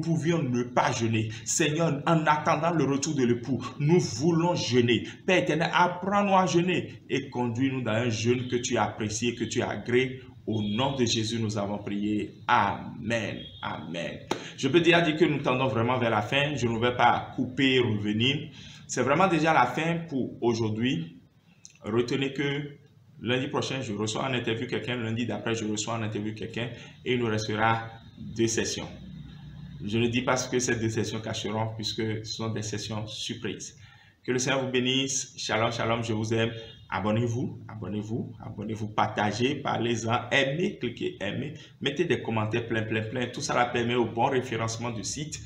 pouvions ne pas jeûner. Seigneur, en attendant le retour de l'époux, nous voulons jeûner. Père éternel, apprends-nous à jeûner et conduis-nous dans un jeûne que tu as apprécié, que tu as agréé. Au nom de Jésus, nous avons prié. Amen. Amen. Je peux déjà dire que nous tendons vraiment vers la fin. Je ne vais pas couper et revenir. C'est vraiment déjà la fin pour aujourd'hui. Retenez que lundi prochain, je reçois en interview quelqu'un. Lundi d'après, je reçois en interview quelqu'un. Et il nous restera 2 sessions. Je ne dis pas ce que ces 2 sessions cacheront, puisque ce sont des sessions surprises. Que le Seigneur vous bénisse. Shalom, shalom, je vous aime. Abonnez-vous, abonnez-vous, abonnez-vous, partagez, parlez-en, aimez, cliquez, aimez, mettez des commentaires plein. Tout ça permet au bon référencement du site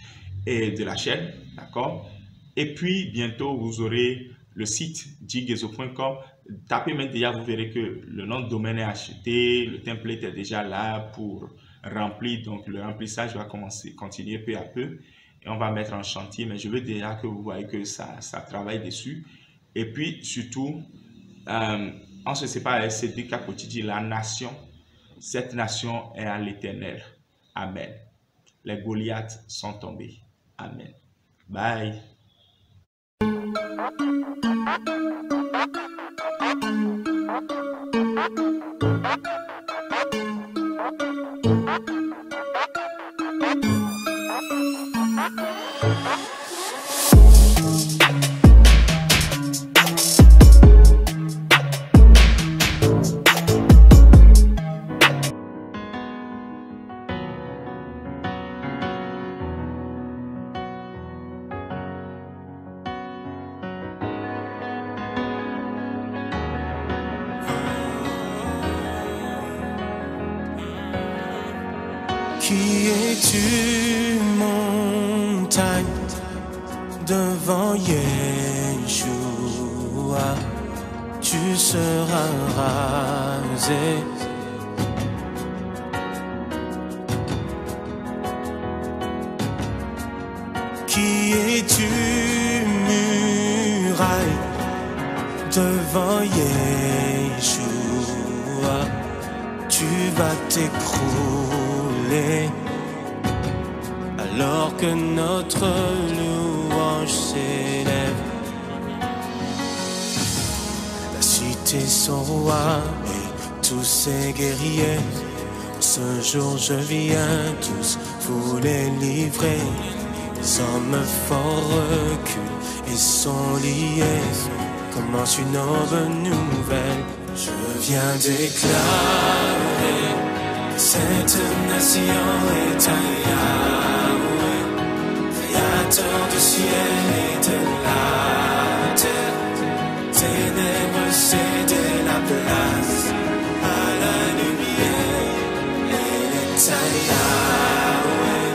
et de la chaîne, d'accord? Et puis, bientôt, vous aurez le site jiggezo.com. Tapez maintenant, vous verrez que le nom de domaine est acheté, le template est déjà là pour remplir. Donc, le remplissage va continuer peu à peu. Et on va mettre en chantier, mais je veux déjà que vous voyez que ça travaille dessus. Et puis, surtout, on se sépare, c'est du cas quotidien, la nation. Cette nation est à l'Éternel. Amen. Les Goliaths sont tombés. Amen. Bye. Qui es-tu, montagne, devant Yeshua? Tu seras rasé. Qui es-tu, muraille, devant Yeshua? Tu vas t'écrouler. Alors que notre louange s'élève, la cité son roi et tous ses guerriers. Ce jour je viens, tous vous les livrer. Les hommes forts reculent et sont liés. Commence une autre nouvelle. Je viens déclarer que cette nation est à Yahweh, créateur du ciel et de la terre. Ténèbres céder la place à la lumière. Elle est à Yahweh,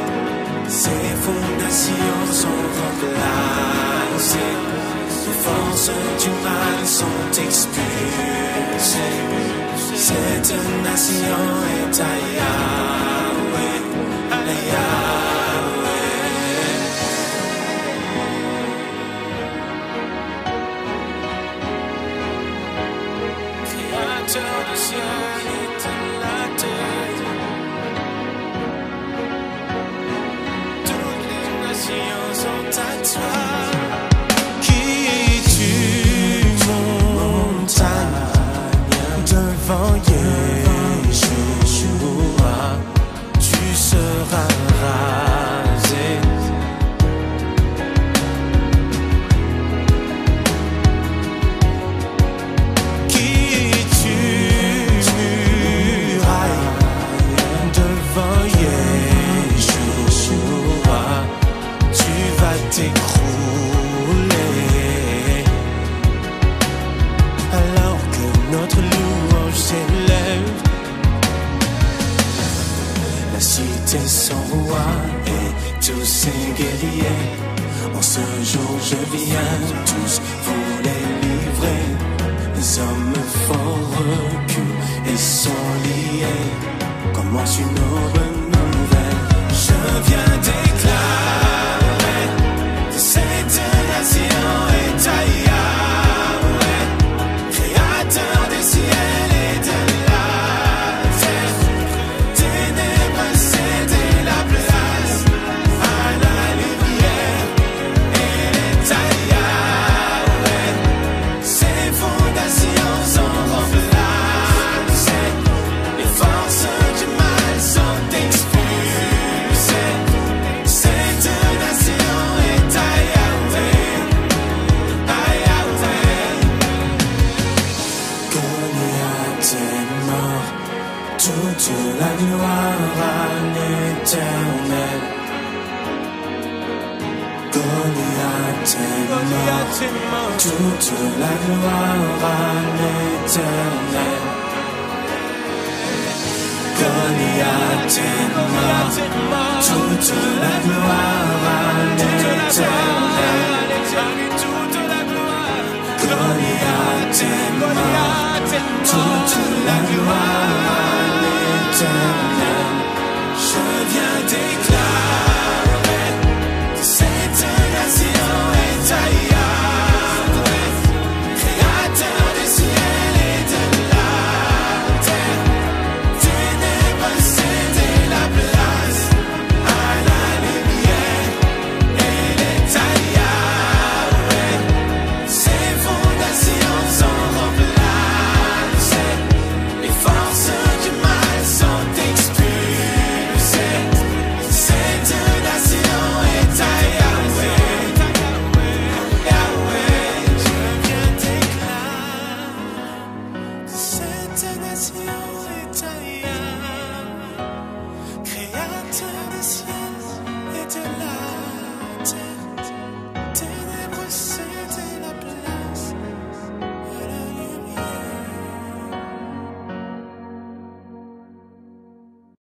ses fondations sont remplacées. Les forces du mal sont expulsées. Cette nation est à Yahweh, à Yahweh. Créateur du ciel et de la terre. Toutes les nations sont à toi. Devant Yeshua, tu seras rasé. Qui es-tu, muraille, devant Yeshua? Tu vas t'écrouler. Alors que notre louange s'élève, la cité son roi et tous ses guerriers. En ce jour je viens, tous vous les livrer. Les hommes forts reculent et sont liés. Commence une autre nouvelle. Je viens déclarer que cette nation est à Yahweh, créateur du ciel et de la terre. Ténèbres céder la place à la lumière. Elle est à Yahweh, ses fondations sont remplacées. Les forces du mal sont expulsées. Cette nation est à Yahweh, à Yahweh. Goliath est mort, toute la gloire à l'Éternel. Goliath est mort, toute la gloire à l'Éternel. Goliath est mort, toute la gloire à l'Éternel. La gloire.